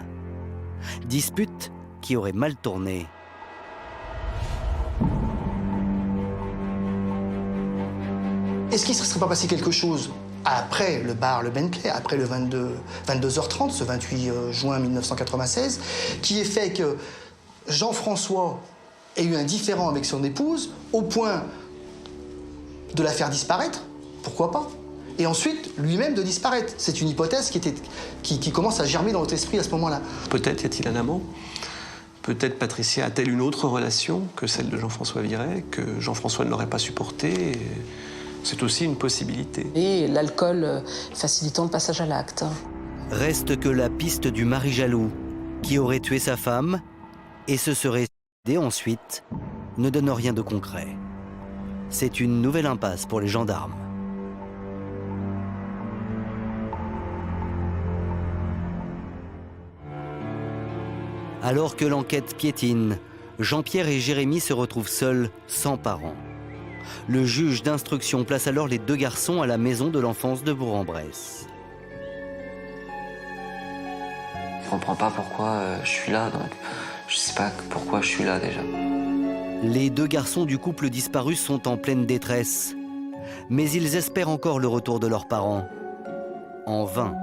Dispute qui aurait mal tourné.
Est-ce qu'il ne se serait pas passé quelque chose après le bar Le Bentley, après le 22h30, ce 28 juin 1996, qui ait fait que Jean-François ait eu un différend avec son épouse au point de la faire disparaître? Pourquoi pas? Et ensuite, lui-même de disparaître. C'est une hypothèse qui commence à germer dans votre esprit à ce moment-là.
Peut-être y a-t-il un amant. Peut-être Patricia a-t-elle une autre relation que celle de Jean-François Viré, que Jean-François ne l'aurait pas supportée. C'est aussi une possibilité.
Et l'alcool facilitant le passage à l'acte.
Reste que la piste du mari jaloux, qui aurait tué sa femme et se serait suicidé ensuite, ne donne rien de concret. C'est une nouvelle impasse pour les gendarmes. Alors que l'enquête piétine, Jean-Pierre et Jérémy se retrouvent seuls, sans parents. Le juge d'instruction place alors les deux garçons à la maison de l'enfance de Bourg-en-Bresse.
Je comprends pas pourquoi je suis là, donc je sais pas pourquoi je suis là déjà.
Les deux garçons du couple disparu sont en pleine détresse. Mais ils espèrent encore le retour de leurs parents. En vain.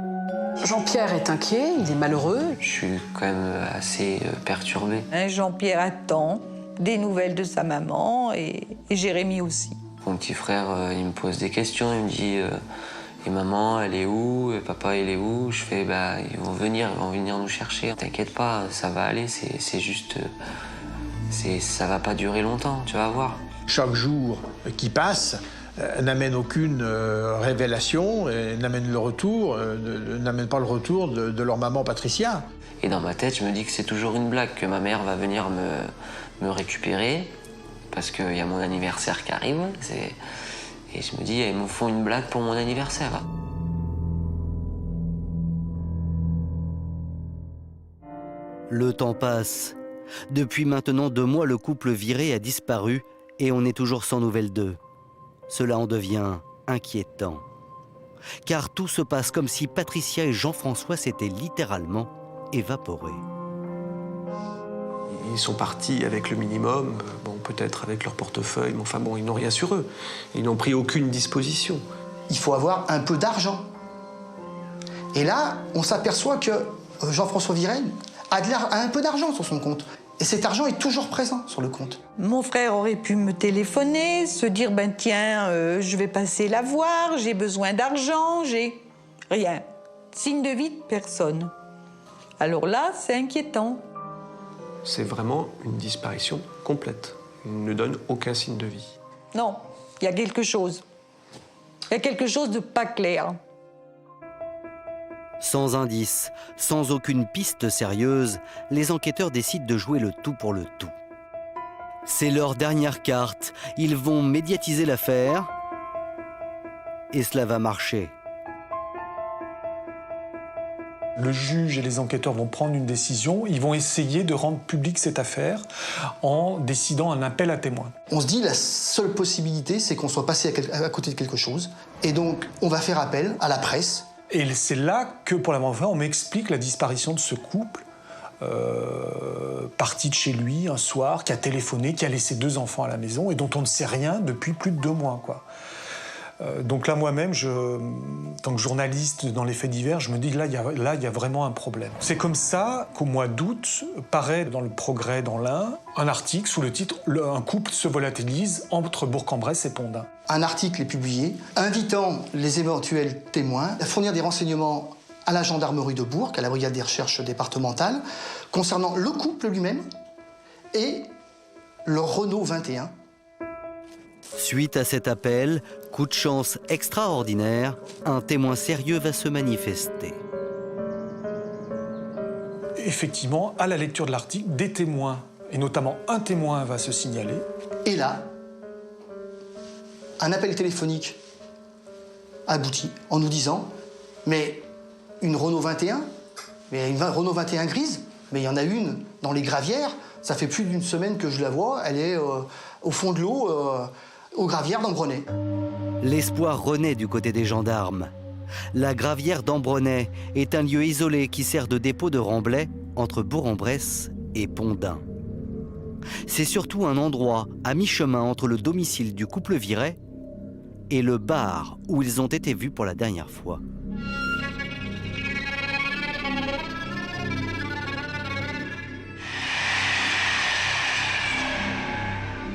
Jean-Pierre est inquiet, il est malheureux.
Je suis quand même assez perturbé.
Jean-Pierre attend des nouvelles de sa maman et Jérémy aussi.
Mon petit frère, il me pose des questions, il me dit et maman, elle est où? Et papa, il est où? Je fais ils vont venir nous chercher. T'inquiète pas, ça va aller, c'est juste... ça va pas durer longtemps, tu vas voir.
Chaque jour qui passe n'amène aucune révélation, n'amène pas le retour de leur maman Patricia.
Et dans ma tête, je me dis que c'est toujours une blague, que ma mère va venir me récupérer, parce qu'il y a mon anniversaire qui arrive. Et je me dis, ils me font une blague pour mon anniversaire.
Le temps passe. Depuis maintenant 2 mois, le couple Viré a disparu et on est toujours sans nouvelles d'eux. Cela en devient inquiétant. Car tout se passe comme si Patricia et Jean-François s'étaient littéralement évaporés.
Ils sont partis avec le minimum, bon, peut-être avec leur portefeuille, mais enfin bon, ils n'ont rien sur eux. Ils n'ont pris aucune disposition.
Il faut avoir un peu d'argent. Et là, on s'aperçoit que Jean-François Viré a un peu d'argent sur son compte. Et cet argent est toujours présent sur le compte.
Mon frère aurait pu me téléphoner, se dire, ben tiens, je vais passer la voir, j'ai besoin d'argent, j'ai... Rien. Signe de vie de personne. Alors là, c'est inquiétant.
C'est vraiment une disparition complète. Il ne donne aucun signe de vie.
Non, il y a quelque chose. Il y a quelque chose de pas clair.
Sans indice, sans aucune piste sérieuse, les enquêteurs décident de jouer le tout pour le tout. C'est leur dernière carte. Ils vont médiatiser l'affaire et cela va marcher.
Le juge et les enquêteurs vont prendre une décision. Ils vont essayer de rendre publique cette affaire en décidant un appel à témoins.
On se dit la seule possibilité, c'est qu'on soit passé à côté de quelque chose. Et donc, on va faire appel à la presse.
Et c'est là que, pour la première fois, on m'explique la disparition de ce couple, parti de chez lui un soir, qui a téléphoné, qui a laissé 2 enfants à la maison et dont on ne sait rien depuis plus de 2 mois, quoi. Donc là, moi-même, tant que journaliste dans les faits divers, je me dis que là, il y a vraiment un problème. C'est comme ça qu'au mois d'août, paraît dans le Progrès dans l'Ain, un article sous le titre « Un couple se volatilise entre Bourg-en-Bresse et Pondin ».
Un article est publié invitant les éventuels témoins à fournir des renseignements à la gendarmerie de Bourg, à la brigade des recherches départementales, concernant le couple lui-même et le Renault 21.
Suite à cet appel, coup de chance extraordinaire, un témoin sérieux va se manifester.
Effectivement, à la lecture de l'article, des témoins, et notamment un témoin va se signaler.
Et là, un appel téléphonique aboutit en nous disant « Mais une Renault 21, mais une Renault 21 grise, mais il y en a une dans les Gravières, ça fait plus d'1 semaine que je la vois, elle est au fond de l'eau, aux Gravières d'Ambronay. »
L'espoir renaît du côté des gendarmes. La Gravière d'Ambronay est un lieu isolé qui sert de dépôt de remblai entre Bourg-en-Bresse et Pondin. C'est surtout un endroit à mi-chemin entre le domicile du couple Viré et le bar où ils ont été vus pour la dernière fois.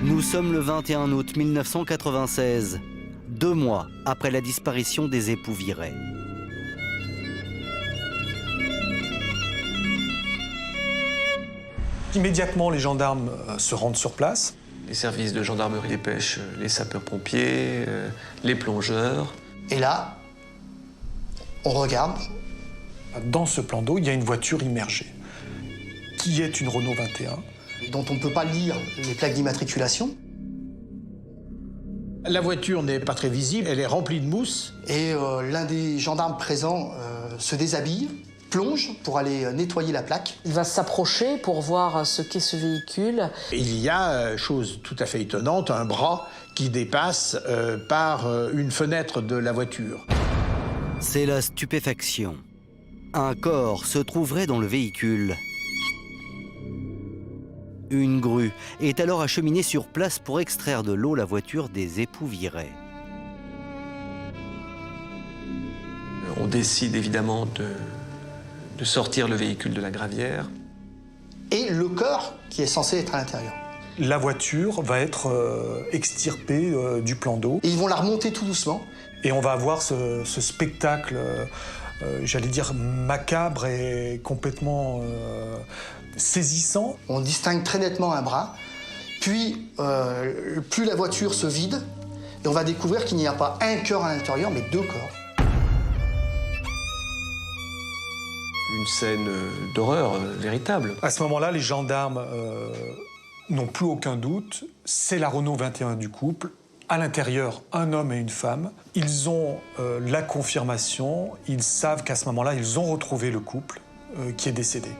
Nous sommes le 21 août 1996, 2 mois après la disparition des époux Viré.
Immédiatement, les gendarmes se rendent sur place.
Les services de gendarmerie et pêche, les sapeurs-pompiers, les plongeurs.
Et là, on regarde.
Dans ce plan d'eau, il y a une voiture immergée, qui est une Renault 21.
Dont on ne peut pas lire les plaques d'immatriculation.
La voiture n'est pas très visible, elle est remplie de mousse.
Et l'un des gendarmes présents se déshabille, plonge pour aller nettoyer la plaque.
Il va s'approcher pour voir ce qu'est ce véhicule.
Il y a, chose tout à fait étonnante, un bras qui dépasse par une fenêtre de la voiture.
C'est la stupéfaction. Un corps se trouverait dans le véhicule. Une grue est alors acheminée sur place pour extraire de l'eau la voiture des époux Viré.
On décide évidemment de sortir le véhicule de la Gravière.
Et le corps qui est censé être à l'intérieur.
La voiture va être extirpée du plan d'eau.
Et ils vont la remonter tout doucement.
Et on va avoir ce spectacle, j'allais dire macabre et complètement saisissant.
On distingue très nettement un bras, puis plus la voiture se vide, et on va découvrir qu'il n'y a pas un cœur à l'intérieur, mais 2 corps.
une scène d'horreur véritable.
À ce moment-là, les gendarmes n'ont plus aucun doute. C'est la Renault 21 du couple. À l'intérieur, un homme et une femme. Ils ont la confirmation. Ils savent qu'à ce moment-là, ils ont retrouvé le couple qui est décédé.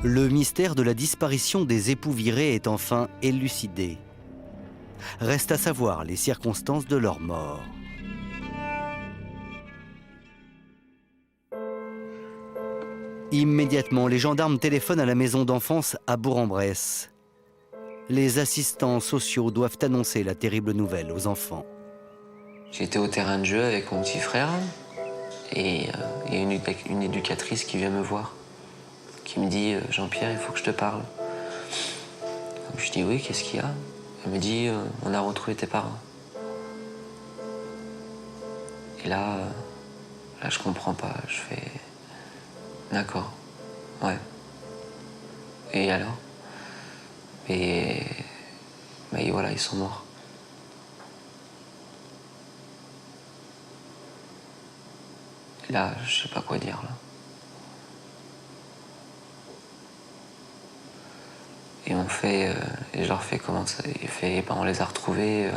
Le mystère de la disparition des époux Viré est enfin élucidé. Reste à savoir les circonstances de leur mort. Immédiatement, les gendarmes téléphonent à la maison d'enfance à Bourg-en-Bresse. Les assistants sociaux doivent annoncer la terrible nouvelle aux enfants.
J'étais au terrain de jeu avec mon petit frère et il y a une éducatrice qui vient me voir, qui me dit « Jean-Pierre, il faut que je te parle ». Je dis « Oui, qu'est-ce qu'il y a ?» Elle me dit « On a retrouvé tes parents ». Et là, je comprends pas, je fais « D'accord, ouais. Et alors ?» Et voilà, ils sont morts. Et là, je sais pas quoi dire, là. Et et je leur fais comment ça. Il fait, on les a retrouvés.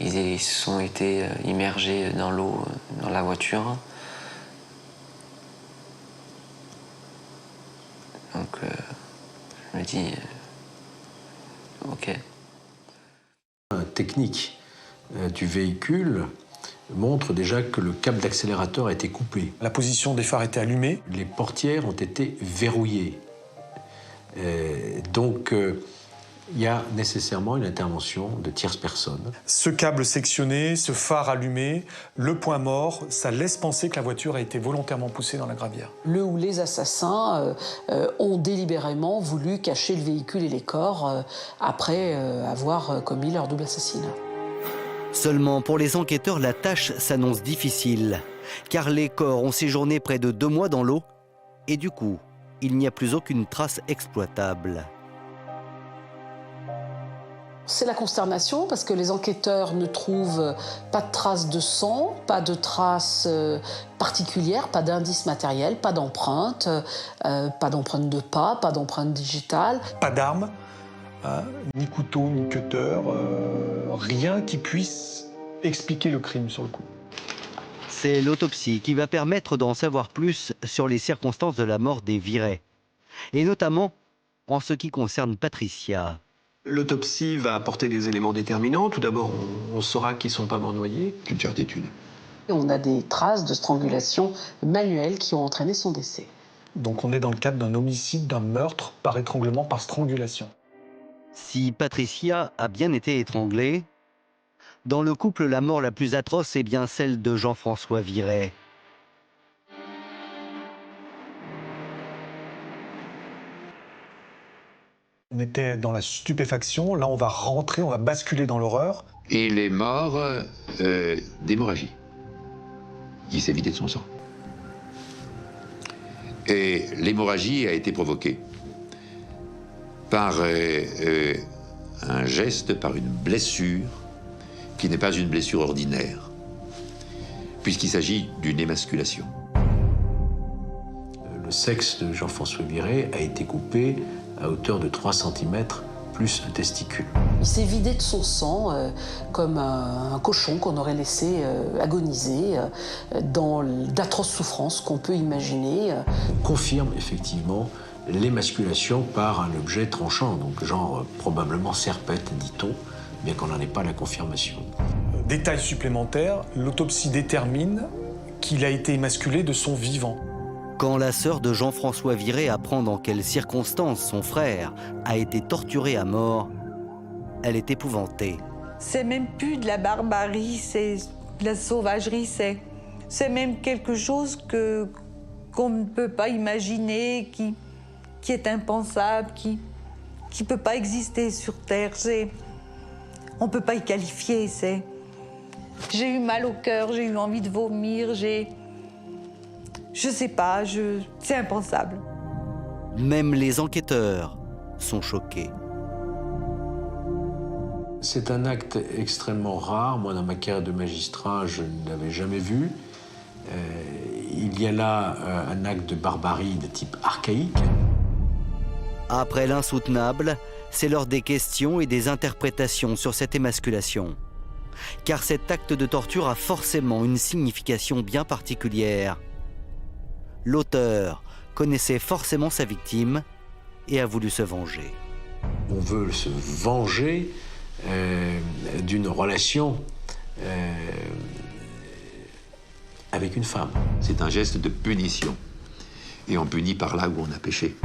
Ils se sont été immergés dans l'eau, dans la voiture. Donc, je me dis, ok.
La technique du véhicule montre déjà que le câble d'accélérateur a été coupé.
La position des phares était allumée.
Les portières ont été verrouillées. Donc, il y a nécessairement une intervention de tierces personnes.
Ce câble sectionné, ce phare allumé, le point mort, ça laisse penser que la voiture a été volontairement poussée dans la gravière.
Le ou les assassins ont délibérément voulu cacher le véhicule et les corps après avoir commis leur double assassinat.
Seulement, pour les enquêteurs, la tâche s'annonce difficile, car les corps ont séjourné près de 2 mois dans l'eau, et du coup, il n'y a plus aucune trace exploitable.
C'est la consternation parce que les enquêteurs ne trouvent pas de traces de sang, pas de traces particulières, pas d'indices matériels, pas d'empreintes, pas d'empreintes de pas d'empreintes digitales.
Pas d'armes, hein, ni couteau, ni cutter, rien qui puisse expliquer le crime sur le coup.
C'est l'autopsie qui va permettre d'en savoir plus sur les circonstances de la mort des Viré, et notamment en ce qui concerne Patricia.
L'autopsie va apporter des éléments déterminants. Tout d'abord, on saura qu'ils ne sont pas morts noyés.
Une certitude.
On a des traces de strangulation manuelle qui ont entraîné son décès.
Donc on est dans le cadre d'un homicide, d'un meurtre par étranglement, par strangulation.
Si Patricia a bien été étranglée, dans le couple, la mort la plus atroce est bien celle de Jean-François Viré.
On était dans la stupéfaction, là on va rentrer, on va basculer dans l'horreur.
Et il est mort d'hémorragie. Il s'est vidé de son sang. Et l'hémorragie a été provoquée par un geste, par une blessure qui n'est pas une blessure ordinaire, puisqu'il s'agit d'une émasculation.
Le sexe de Jean-François Viré a été coupé à hauteur de 3 cm plus un testicule.
Il s'est vidé de son sang comme un cochon qu'on aurait laissé agoniser dans d'atroces souffrances qu'on peut imaginer.
On confirme effectivement l'émasculation par un objet tranchant, donc genre probablement serpette, dit-on, bien qu'on n'en ait pas la confirmation.
Détail supplémentaire, l'autopsie détermine qu'il a été émasculé de son vivant.
Quand la sœur de Jean-François Viré apprend dans quelles circonstances son frère a été torturé à mort, elle est épouvantée.
C'est même plus de la barbarie, c'est de la sauvagerie, c'est même quelque chose qu'on ne peut pas imaginer, qui est impensable, qui peut pas exister sur Terre. On peut pas y qualifier, J'ai eu mal au cœur, j'ai eu envie de vomir, je sais pas, c'est impensable.
Même les enquêteurs sont choqués.
C'est un acte extrêmement rare. Moi, dans ma carrière de magistrat, je ne l'avais jamais vu. il y a là un acte de barbarie de type archaïque.
Après l'insoutenable, c'est l'heure des questions et des interprétations sur cette émasculation. Car cet acte de torture a forcément une signification bien particulière. L'auteur connaissait forcément sa victime et a voulu se venger.
On veut se venger d'une relation avec une femme.
C'est un geste de punition. Et on punit par là où on a péché.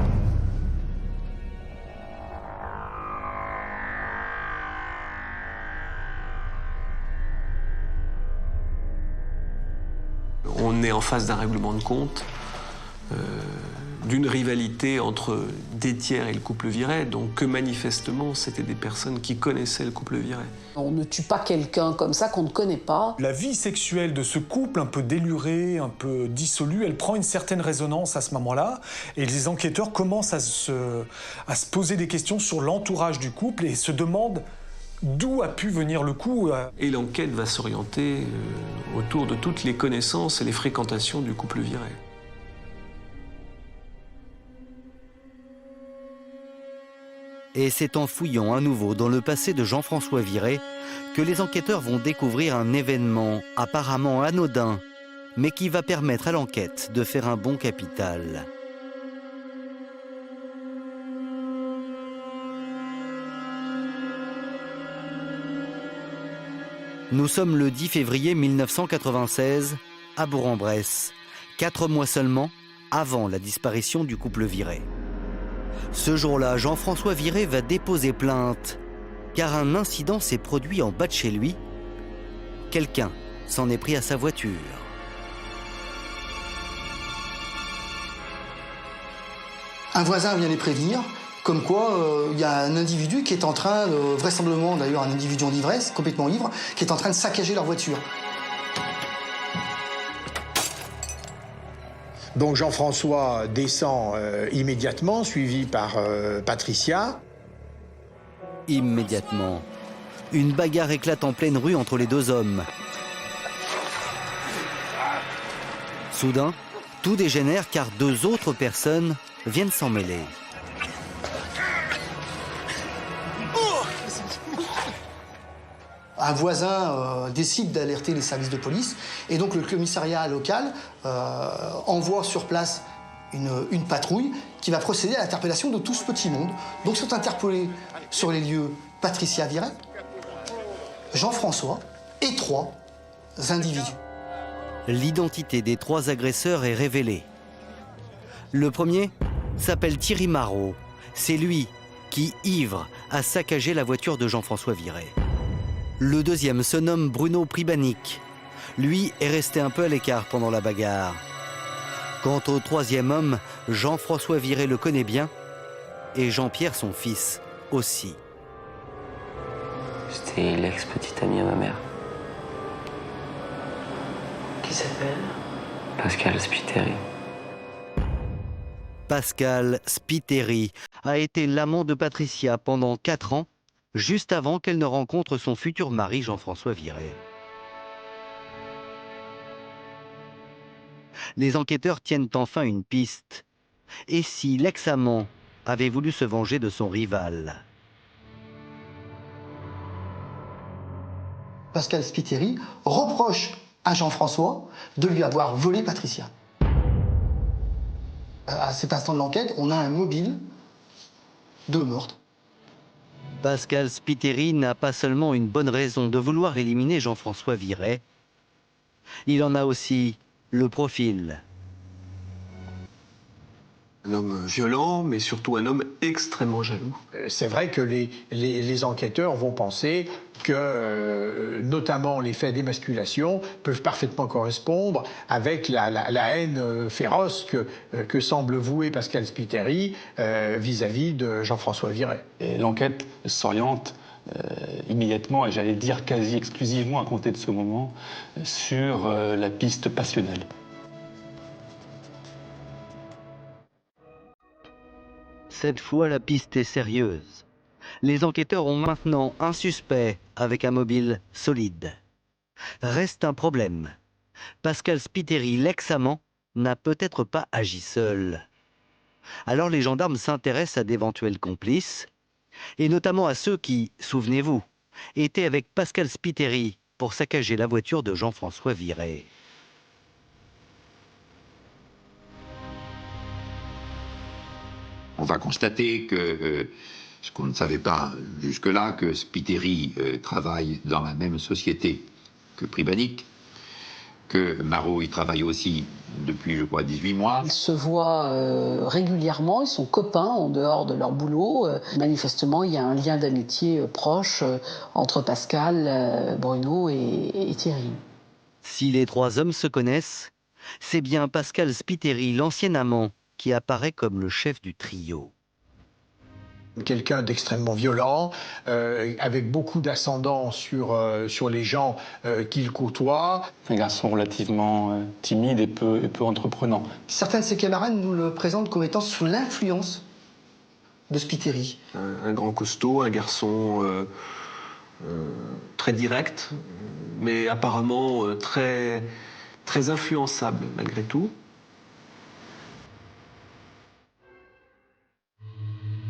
On est en face d'un règlement de compte, d'une rivalité entre des tiers et le couple Viret, donc que manifestement, c'était des personnes qui connaissaient le couple Viret.
On ne tue pas quelqu'un comme ça qu'on ne connaît pas.
La vie sexuelle de ce couple, un peu déluré, un peu dissolu, elle prend une certaine résonance à ce moment-là, et les enquêteurs commencent à se poser des questions sur l'entourage du couple et se demandent d'où a pu venir le coup.
Et l'enquête va s'orienter autour de toutes les connaissances et les fréquentations du couple Viret.
Et c'est en fouillant à nouveau dans le passé de Jean-François Viret que les enquêteurs vont découvrir un événement apparemment anodin, mais qui va permettre à l'enquête de faire un bond capital. Nous sommes le 10 février 1996 à Bourg-en-Bresse, 4 mois seulement avant la disparition du couple Viret. Ce jour-là, Jean-François Viret va déposer plainte, car un incident s'est produit en bas de chez lui. Quelqu'un s'en est pris à sa voiture.
Un voisin vient les prévenir, comme quoi il y a un individu qui est en train, vraisemblablement d'ailleurs un individu en ivresse, complètement ivre, qui est en train de saccager leur voiture.
Donc Jean-François descend immédiatement, suivi par Patricia.
Immédiatement, une bagarre éclate en pleine rue entre les deux hommes. Soudain, tout dégénère car 2 autres personnes viennent s'en mêler.
Un voisin décide d'alerter les services de police et donc le commissariat local envoie sur place une patrouille qui va procéder à l'interpellation de tout ce petit monde. Donc sont interpellés sur les lieux Patricia Viret, Jean-François et 3 individus.
L'identité des 3 agresseurs est révélée. Le premier s'appelle Thierry Marot. C'est lui qui, ivre, a saccagé la voiture de Jean-François Viret. Le deuxième se nomme Bruno Pribanic. Lui est resté un peu à l'écart pendant la bagarre. Quant au troisième homme, Jean-François Viret le connaît bien, et Jean-Pierre, son fils, aussi.
C'était l'ex-petite amie à ma mère.
Qui s'appelle
Pascal Spiteri.
Pascal Spiteri a été l'amant de Patricia pendant 4 ans, juste avant qu'elle ne rencontre son futur mari Jean-François Viret. Les enquêteurs tiennent enfin une piste. Et si l'ex-amant avait voulu se venger de son rival?
Pascal Spiteri reproche à Jean-François de lui avoir volé Patricia. À cet instant de l'enquête, on a un mobile de meurtre.
Pascal Spiteri n'a pas seulement une bonne raison de vouloir éliminer Jean-François Viret, il en a aussi le profil.
Un homme violent, mais surtout un homme extrêmement jaloux.
C'est vrai que les enquêteurs vont penser que, notamment, les faits d'émasculation peuvent parfaitement correspondre avec la haine féroce que semble vouer Pascal Spiteri vis-à-vis de Jean-François Viret.
L'enquête s'oriente immédiatement, et j'allais dire quasi exclusivement à compter de ce moment, sur la piste passionnelle.
Cette fois, la piste est sérieuse. Les enquêteurs ont maintenant un suspect avec un mobile solide. Reste un problème. Pascal Spiteri, l'ex-amant, n'a peut-être pas agi seul. Alors les gendarmes s'intéressent à d'éventuels complices, et notamment à ceux qui, souvenez-vous, étaient avec Pascal Spiteri pour saccager la voiture de Jean-François Viret.
On va constater que, ce qu'on ne savait pas jusque-là, que Spiteri travaille dans la même société que Pribanik, que Marot y travaille aussi depuis, je crois, 18 mois.
Ils se voient régulièrement, ils sont copains en dehors de leur boulot. Manifestement, il y a un lien d'amitié proche entre Pascal, Bruno et Thierry.
Si les trois hommes se connaissent, c'est bien Pascal Spiteri, l'ancien amant, qui apparaît comme le chef du trio.
Quelqu'un d'extrêmement violent, avec beaucoup d'ascendant sur les gens qu'il côtoie.
Un garçon relativement timide et peu entreprenant.
Certains de ses camarades nous le présentent comme étant sous l'influence de Spiteri.
Un grand costaud, un garçon très direct, mais apparemment très influençable malgré tout.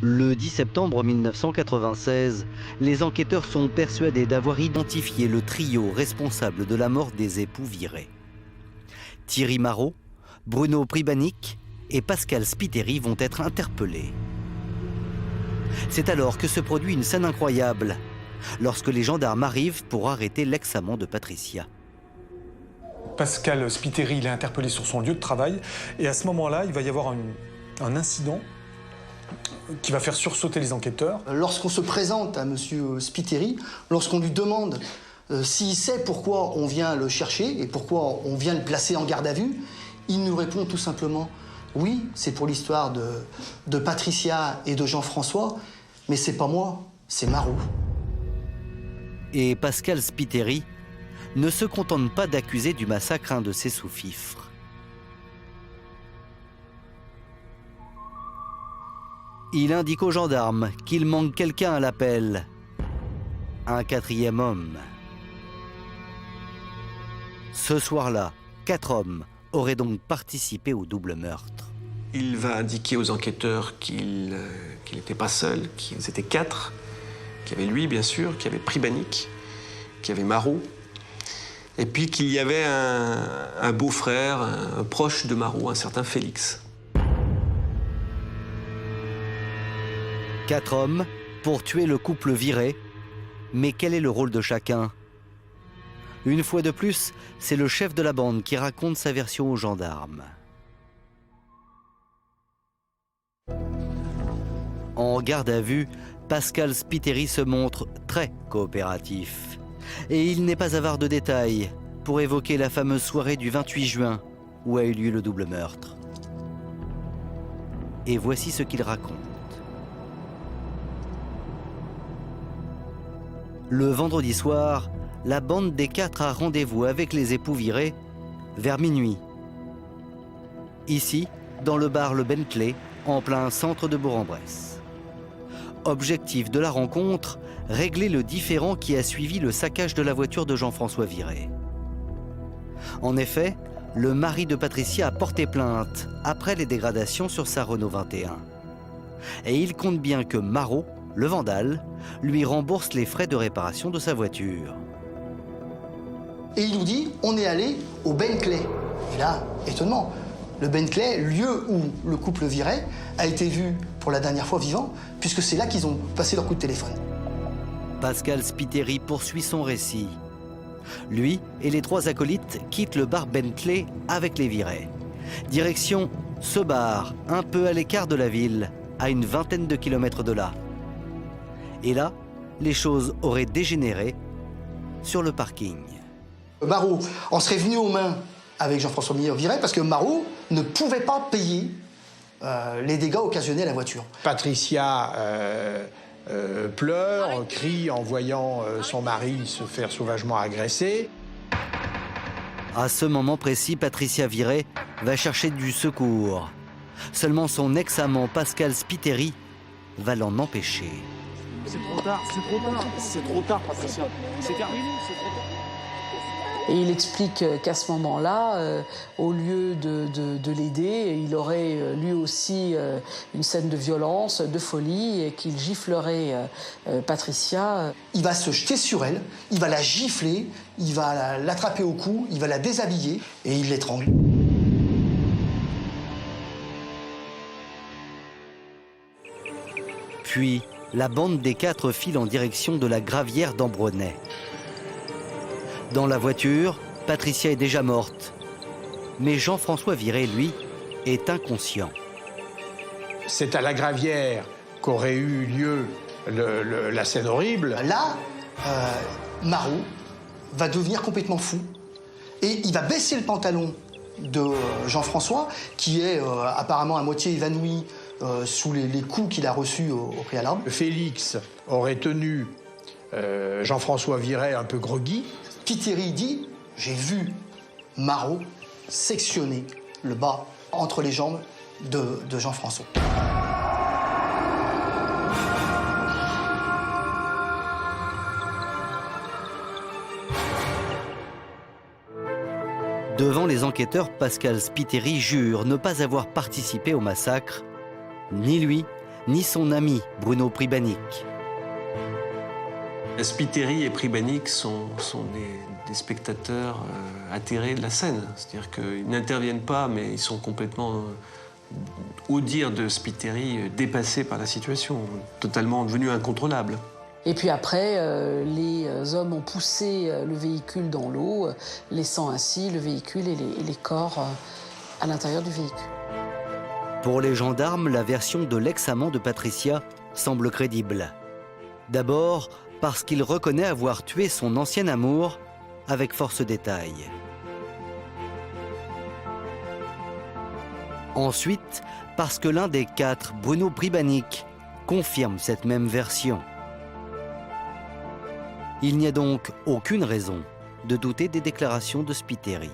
Le 10 septembre 1996, les enquêteurs sont persuadés d'avoir identifié le trio responsable de la mort des époux Viret. Thierry Marot, Bruno Pribanik et Pascal Spiteri vont être interpellés. C'est alors que se produit une scène incroyable, lorsque les gendarmes arrivent pour arrêter l'ex-amant de Patricia.
Pascal Spiteri, il est interpellé sur son lieu de travail, et à ce moment-là, il va y avoir un incident qui va faire sursauter les enquêteurs.
Lorsqu'on se présente à M. Spiteri, lorsqu'on lui demande s'il sait pourquoi on vient le chercher et pourquoi on vient le placer en garde à vue, il nous répond tout simplement « Oui, c'est pour l'histoire de Patricia et de Jean-François, mais c'est pas moi, c'est Marot. »
Et Pascal Spiteri ne se contente pas d'accuser du massacre un de ses sous-fifres. Il indique aux gendarmes qu'il manque quelqu'un à l'appel. Un quatrième homme. Ce soir-là, 4 hommes auraient donc participé au double meurtre.
Il va indiquer aux enquêteurs qu'il n'était pas seul, qu'ils étaient 4, qu'il y avait lui, bien sûr, qu'il y avait Pribanik, qu'il y avait Marot, et puis qu'il y avait un beau-frère, un proche de Marot, un certain Félix.
4 hommes pour tuer le couple Viret. Mais quel est le rôle de chacun? Une fois de plus, c'est le chef de la bande qui raconte sa version aux gendarmes. En garde à vue, Pascal Spiteri se montre très coopératif. Et il n'est pas avare de détails pour évoquer la fameuse soirée du 28 juin où a eu lieu le double meurtre. Et voici ce qu'il raconte. Le vendredi soir, la bande des 4 a rendez-vous avec les époux Viret vers minuit. Ici, dans le bar Le Bentley, en plein centre de Bourg-en-Bresse. Objectif de la rencontre, régler le différend qui a suivi le saccage de la voiture de Jean-François Viret. En effet, le mari de Patricia a porté plainte après les dégradations sur sa Renault 21. Et il compte bien que Marot, le vandale, lui rembourse les frais de réparation de sa voiture.
Et il nous dit, on est allé au Bentley. Et là, étonnement, le Bentley, lieu où le couple Viret a été vu pour la dernière fois vivant, puisque c'est là qu'ils ont passé leur coup de téléphone.
Pascal Spiteri poursuit son récit. Lui et les 3 acolytes quittent le bar Bentley avec les Viret. Direction ce bar, un peu à l'écart de la ville, à une vingtaine de kilomètres de là. Et là, les choses auraient dégénéré sur le parking.
Marot en serait venu aux mains avec Jean-François Viret parce que Marot ne pouvait pas payer les dégâts occasionnés à la voiture.
Patricia pleure, crie en voyant son mari se faire sauvagement agresser.
À ce moment précis, Patricia Viret va chercher du secours. Seulement son ex-amant Pascal Spiteri va l'en empêcher.
C'est trop tard, Patricia. C'est terminé, c'est trop tard.
Et il explique qu'à ce moment-là, au lieu de l'aider, il aurait lui aussi une scène de violence, de folie, et qu'il giflerait Patricia.
Il va se jeter sur elle, il va la gifler, il va l'attraper au cou, il va la déshabiller et il l'étrangle.
Puis, la bande des 4 file en direction de la gravière d'Ambronay. Dans la voiture, Patricia est déjà morte. Mais Jean-François Viré, lui, est inconscient.
C'est à la gravière qu'aurait eu lieu la scène horrible.
Là, Marot va devenir complètement fou et il va baisser le pantalon de Jean-François, qui est apparemment à moitié évanoui sous les coups qu'il a reçus au préalable.
Félix aurait tenu Jean-François Viré un peu groggy.
Spiteri dit « J'ai vu Marot sectionner le bas entre les jambes de Jean-François ».
Devant les enquêteurs, Pascal Spiteri jure ne pas avoir participé au massacre, ni lui, ni son ami Bruno Pribanic.
Spiteri et Pribanic sont des spectateurs atterrés de la scène. C'est-à-dire qu'ils n'interviennent pas, mais ils sont complètement, au dire de Spiteri, dépassés par la situation, totalement devenus incontrôlables.
Et puis après, les hommes ont poussé le véhicule dans l'eau, laissant ainsi le véhicule et les corps à l'intérieur du véhicule.
Pour les gendarmes, la version de l'ex-amant de Patricia semble crédible. D'abord parce qu'il reconnaît avoir tué son ancien amour avec force détail. Ensuite, parce que l'un des 4, Bruno Pribanic, confirme cette même version. Il n'y a donc aucune raison de douter des déclarations de Spiteri.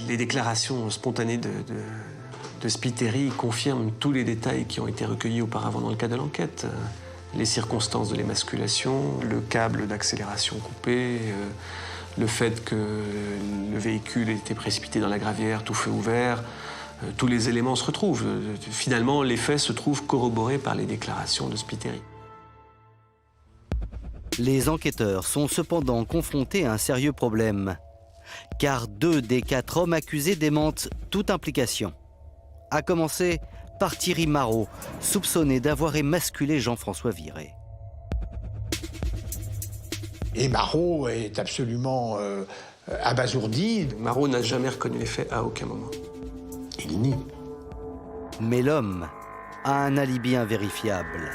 Les déclarations spontanées de Spiteri confirment tous les détails qui ont été recueillis auparavant dans le cadre de l'enquête. Les circonstances de l'émasculation, le câble d'accélération coupé, le fait que le véhicule ait été précipité dans la gravière, tout feu ouvert, tous les éléments se retrouvent. Finalement, les faits se trouvent corroborés par les déclarations de Spiteri.
Les enquêteurs sont cependant confrontés à un sérieux problème, car 2 des 4 hommes accusés démentent toute implication. À commencer par Thierry Marot, soupçonné d'avoir émasculé Jean-François Viré.
Et Marot est absolument abasourdi.
Marot n'a jamais reconnu les faits à aucun moment.
Il nie. Mais l'homme a un alibi invérifiable.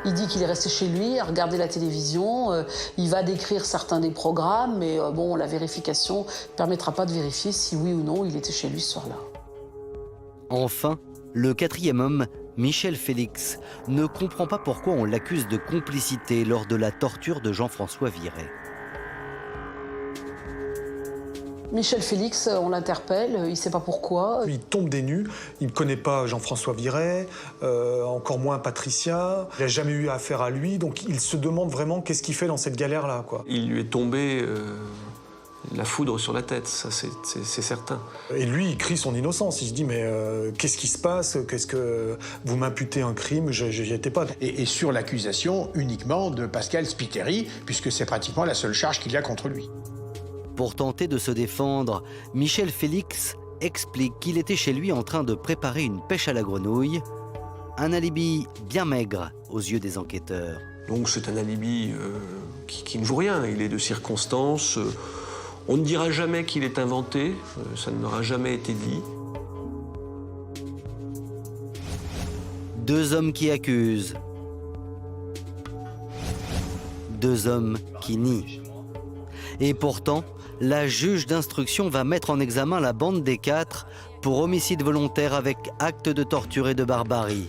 Il dit qu'il est resté chez lui à regarder la télévision, il va décrire certains des programmes, mais bon, la vérification ne permettra pas de vérifier si oui ou non il était chez lui ce soir-là.
Enfin, le 4e homme, Michel Félix, ne comprend pas pourquoi on l'accuse de complicité lors de la torture de Jean-François Viré.
Michel Félix, on l'interpelle, il ne sait pas pourquoi.
Il tombe des nues, il ne connaît pas Jean-François Viré, encore moins Patricia. Il n'a jamais eu affaire à lui, donc il se demande vraiment qu'est-ce qu'il fait dans cette galère-là, quoi.
Il lui est tombé la foudre sur la tête, ça c'est certain.
Et lui, il crie son innocence, il se dit mais qu'est-ce qui se passe? Qu'est-ce que vous m'imputez un crime? Je n'y étais pas.
Et sur l'accusation uniquement de Pascal Spiteri, puisque c'est pratiquement la seule charge qu'il y a contre lui.
Pour tenter de se défendre, Michel Félix explique qu'il était chez lui en train de préparer une pêche à la grenouille, un alibi bien maigre aux yeux des enquêteurs.
Donc c'est un alibi qui ne vaut rien, il est de circonstance. On ne dira jamais qu'il est inventé, ça n'aura jamais été dit.
2 hommes qui accusent, 2 hommes qui nient. Et pourtant, la juge d'instruction va mettre en examen la bande des 4 pour homicide volontaire avec acte de torture et de barbarie.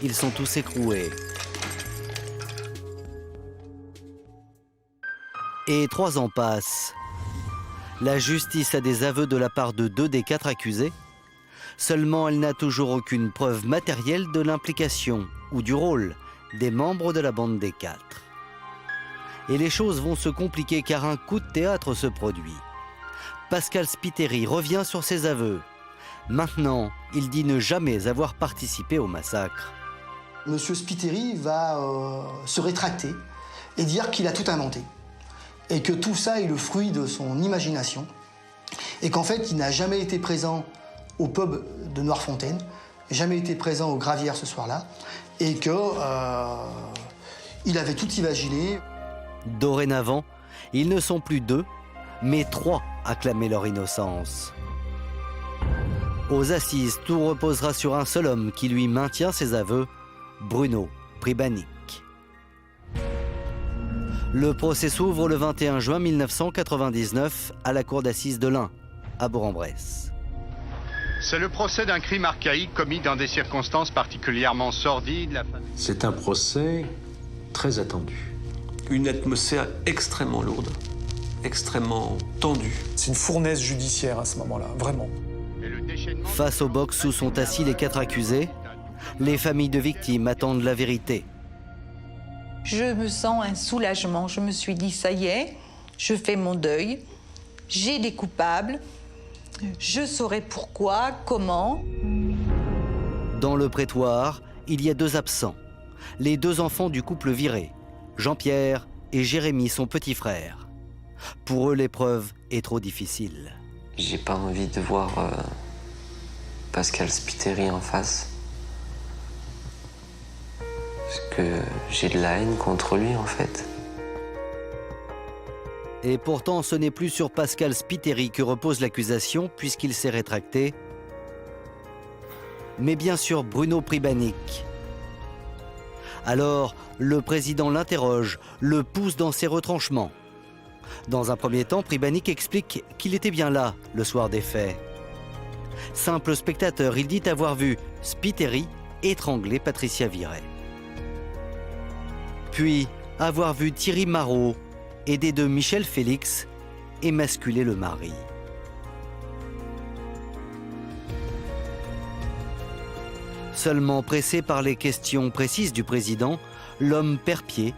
Ils sont tous écroués. Et 3 ans passent. La justice a des aveux de la part de 2 des 4 accusés. Seulement, elle n'a toujours aucune preuve matérielle de l'implication ou du rôle des membres de la bande des 4. Et les choses vont se compliquer car un coup de théâtre se produit. Pascal Spiteri revient sur ses aveux. Maintenant, il dit ne jamais avoir participé au massacre.
Monsieur Spiteri va se rétracter et dire qu'il a tout inventé. Et que tout ça est le fruit de son imagination. Et qu'en fait, il n'a jamais été présent au pub de Noirfontaine, jamais été présent au Gravière ce soir-là, et qu'il avait tout imaginé.
Dorénavant, ils ne sont plus 2, mais 3 à clamer leur innocence. Aux assises, tout reposera sur un seul homme qui lui maintient ses aveux, Bruno Pribanic. Le procès s'ouvre le 21 juin 1999 à la cour d'assises de l'Ain, à Bourg-en-Bresse.
C'est le procès d'un crime archaïque commis dans des circonstances particulièrement sordides.
C'est un procès très attendu.
Une atmosphère extrêmement lourde, extrêmement tendue.
C'est une fournaise judiciaire à ce moment-là, vraiment.
Face au box où sont assis les 4 accusés, les familles de victimes attendent la vérité.
Je me sens un soulagement. Je me suis dit, ça y est, je fais mon deuil. J'ai des coupables. Je saurai pourquoi, comment.
Dans le prétoire, il y a 2 absents. Les 2 enfants du couple viré, Jean-Pierre et Jérémy, son petit frère. Pour eux, l'épreuve est trop difficile.
J'ai pas envie de voir Pascal Spiteri en face. Parce que j'ai de la haine contre lui, en fait.
Et pourtant, ce n'est plus sur Pascal Spiteri que repose l'accusation, puisqu'il s'est rétracté, mais bien sûr Bruno Pribanic. Alors, le président l'interroge, le pousse dans ses retranchements. Dans un premier temps, Pribanic explique qu'il était bien là, le soir des faits. Simple spectateur, il dit avoir vu Spiteri étrangler Patricia Viret. Puis, avoir vu Thierry Marot, aidé de Michel Félix, émasculer le mari. Seulement pressé par les questions précises du président, l'homme perd pied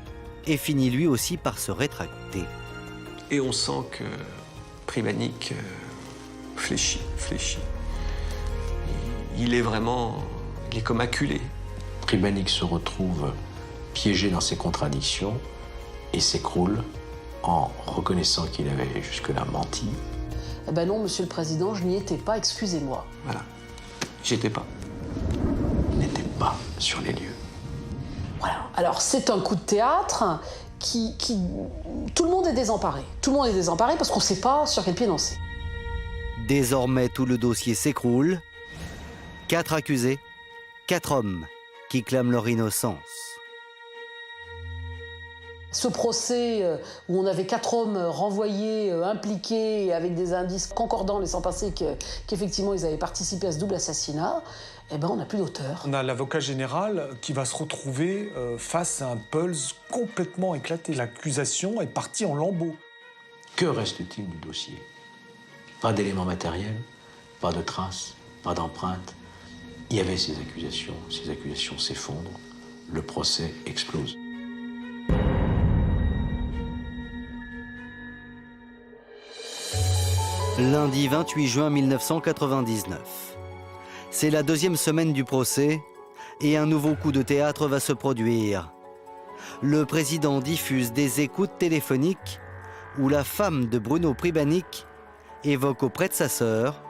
et finit lui aussi par se rétracter.
Et on sent que Pribanic fléchit. Il est comme acculé.
Pribanic se retrouve piégé dans ses contradictions et s'écroule en reconnaissant qu'il avait jusque-là menti.
Eh ben non, monsieur le président, je n'y étais pas, excusez-moi.
Voilà, j'y étais pas.
Il n'était pas sur les lieux.
Voilà, alors c'est un coup de théâtre qui... Tout le monde est désemparé. Tout le monde est désemparé parce qu'on ne sait pas sur quel pied danser.
Désormais, tout le dossier s'écroule. 4 accusés, 4 hommes qui clament leur innocence.
Ce procès où on avait 4 hommes renvoyés, impliqués, avec des indices concordants laissant penser qu'effectivement ils avaient participé à ce double assassinat, eh ben on n'a plus d'auteur.
On a l'avocat général qui va se retrouver face à un Pulse complètement éclaté. L'accusation est partie en lambeaux.
Que reste-t-il du dossier? Pas d'éléments matériels, pas de traces, pas d'empreintes. Il y avait ces accusations s'effondrent, le procès explose.
Lundi 28 juin 1999. C'est la 2e semaine du procès et un nouveau coup de théâtre va se produire. Le président diffuse des écoutes téléphoniques où la femme de Bruno Pribanic évoque auprès de sa sœur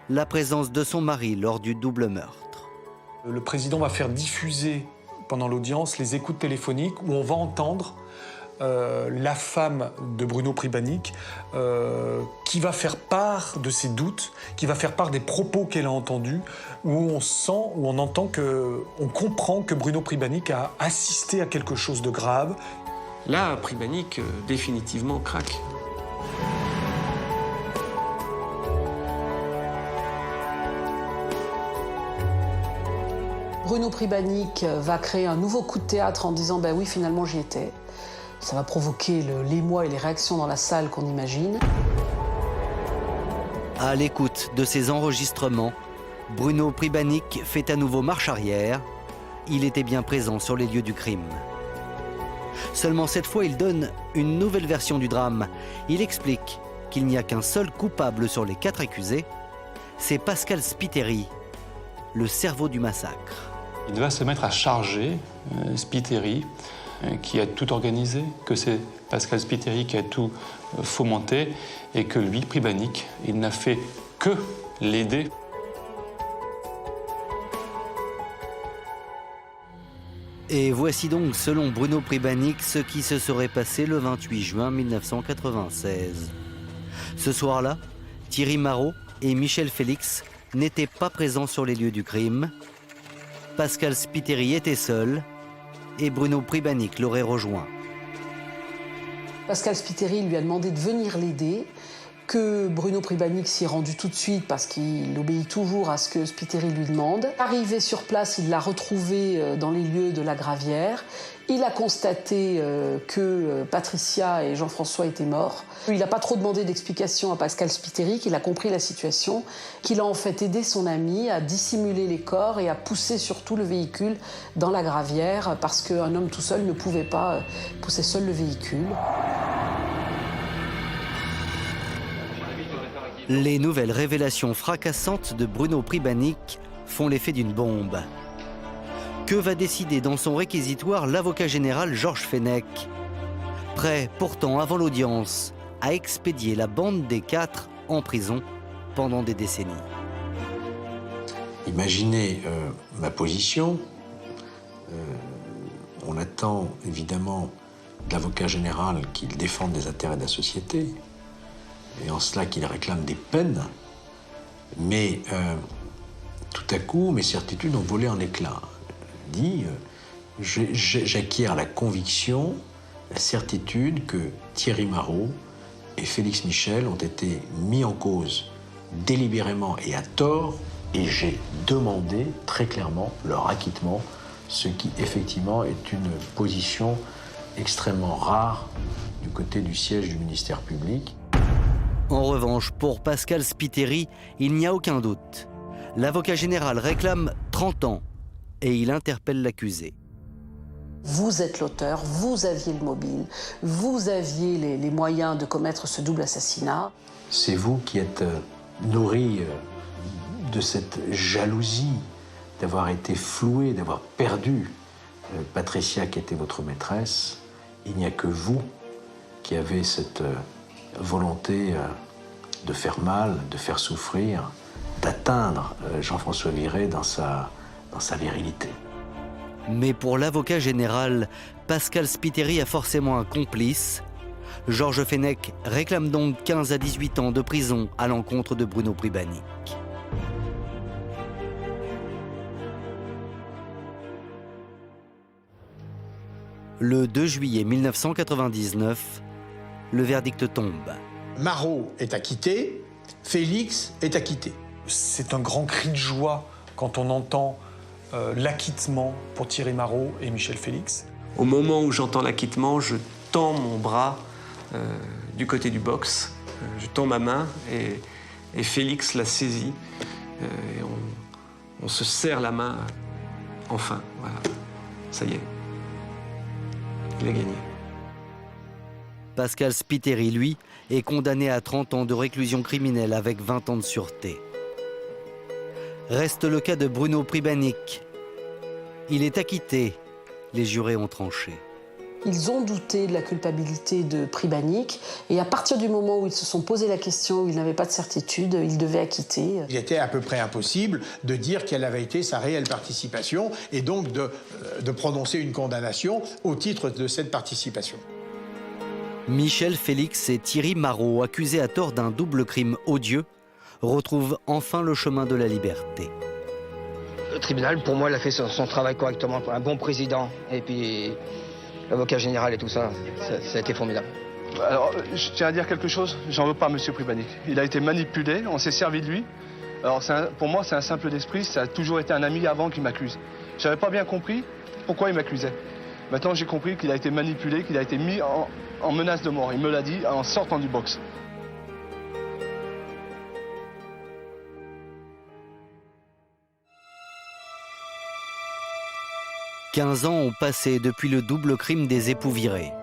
la présence de son mari lors du double meurtre.
Le président va faire diffuser pendant l'audience les écoutes téléphoniques où on va entendre la femme de Bruno Pribanic qui va faire part de ses doutes, qui va faire part des propos qu'elle a entendus, où on entend on comprend que Bruno Pribanic a assisté à quelque chose de grave.
Là, Pribanic définitivement craque.
Bruno Pribanic va créer un nouveau coup de théâtre en disant « ben oui, finalement j'y étais ». Ça va provoquer l'émoi et les réactions dans la salle qu'on imagine.
À l'écoute de ces enregistrements, Bruno Pribanic fait à nouveau marche arrière. Il était bien présent sur les lieux du crime. Seulement cette fois, il donne une nouvelle version du drame. Il explique qu'il n'y a qu'un seul coupable sur les 4 accusés, c'est Pascal Spiteri, le cerveau du massacre.
Il va se mettre à charger Spiteri, qui a tout organisé, que c'est Pascal Spiteri qui a tout fomenté, et que lui, Pribanik, il n'a fait que l'aider.
Et voici donc, selon Bruno Pribanik, ce qui se serait passé le 28 juin 1996. Ce soir-là, Thierry Marot et Michel Félix n'étaient pas présents sur les lieux du crime. Pascal Spiteri était seul et Bruno Pribanik l'aurait rejoint.
Pascal Spiteri lui a demandé de venir l'aider, que Bruno Pribanik s'y est rendu tout de suite parce qu'il obéit toujours à ce que Spiteri lui demande. Arrivé sur place, il l'a retrouvé dans les lieux de la Gravière. Il a constaté que Patricia et Jean-François étaient morts. Il n'a pas trop demandé d'explications à Pascal Spiteri, qu'il a compris la situation, qu'il a en fait aidé son ami à dissimuler les corps et à pousser surtout le véhicule dans la Gravière parce qu'un homme tout seul ne pouvait pas pousser seul le véhicule.
Les nouvelles révélations fracassantes de Bruno Pribanik font l'effet d'une bombe. Que va décider dans son réquisitoire l'avocat général Georges Fenech, prêt pourtant avant l'audience à expédier la bande des 4 en prison pendant des décennies.
Imaginez ma position. On attend évidemment de l'avocat général qu'il défende les intérêts de la société, et en cela qu'il réclame des peines, mais tout à coup, mes certitudes ont volé en éclats. J'acquiers la conviction, la certitude que Thierry Marot et Félix Michel ont été mis en cause délibérément et à tort, et j'ai demandé très clairement leur acquittement, ce qui effectivement est une position extrêmement rare du côté du siège du ministère public.
En revanche, pour Pascal Spiteri, il n'y a aucun doute. L'avocat général réclame 30 ans et il interpelle l'accusé.
Vous êtes l'auteur, vous aviez le mobile, vous aviez les moyens de commettre ce double assassinat.
C'est vous qui êtes nourri de cette jalousie, d'avoir été floué, d'avoir perdu Patricia qui était votre maîtresse. Il n'y a que vous qui avez cette volonté de faire mal, de faire souffrir, d'atteindre Jean-François Viré dans sa virilité.
Mais pour l'avocat général, Pascal Spiteri a forcément un complice. Georges Fenech réclame donc 15 à 18 ans de prison à l'encontre de Bruno Pribanik. Le 2 juillet 1999, le verdict tombe.
Marot est acquitté, Félix est acquitté.
C'est un grand cri de joie quand on entend l'acquittement pour Thierry Marot et Michel Félix.
Au moment où j'entends l'acquittement, je tends mon bras du côté du box, je tends ma main et Félix la saisit. Et on se serre la main, enfin, voilà, ça y est, il a gagné.
Pascal Spiteri, lui, est condamné à 30 ans de réclusion criminelle avec 20 ans de sûreté. Reste le cas de Bruno Pribanik. Il est acquitté. Les jurés ont tranché.
Ils ont douté de la culpabilité de Pribanik et à partir du moment où ils se sont posé la question, où ils n'avaient pas de certitude, ils devaient acquitter.
Il était à peu près impossible de dire quelle avait été sa réelle participation et donc de prononcer une condamnation au titre de cette participation.
Michel Félix et Thierry Marot, accusés à tort d'un double crime odieux, retrouvent enfin le chemin de la liberté.
Le tribunal, pour moi, il a fait son travail correctement. Un bon président et puis l'avocat général et tout ça, ça a été formidable.
Alors, je tiens à dire quelque chose. J'en veux pas, monsieur Pribanik. Il a été manipulé, on s'est servi de lui. Alors, pour moi, c'est un simple d'esprit. Ça a toujours été un ami avant qui m'accuse. J'avais pas bien compris pourquoi il m'accusait. Maintenant, j'ai compris qu'il a été manipulé, qu'il a été mis en menace de mort. Il me l'a dit en sortant du box.
15 ans ont passé depuis le double crime des époux virés.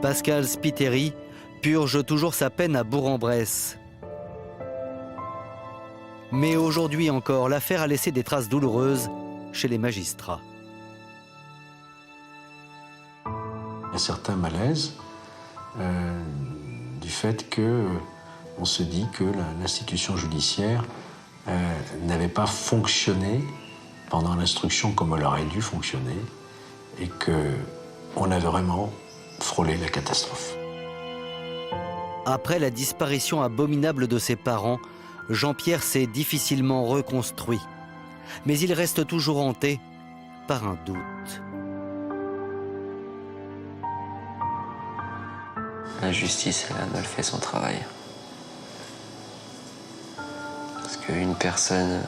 Pascal Spiteri purge toujours sa peine à Bourg-en-Bresse. Mais aujourd'hui encore, l'affaire a laissé des traces douloureuses chez les magistrats.
Un certain malaise du fait qu'on se dit que l'institution judiciaire n'avait pas fonctionné pendant l'instruction comme elle aurait dû fonctionner et qu'on avait vraiment frôlé la catastrophe.
Après la disparition abominable de ses parents, Jean-Pierre s'est difficilement reconstruit. Mais il reste toujours hanté par un doute.
La justice, elle a mal fait son travail. Parce qu'une personne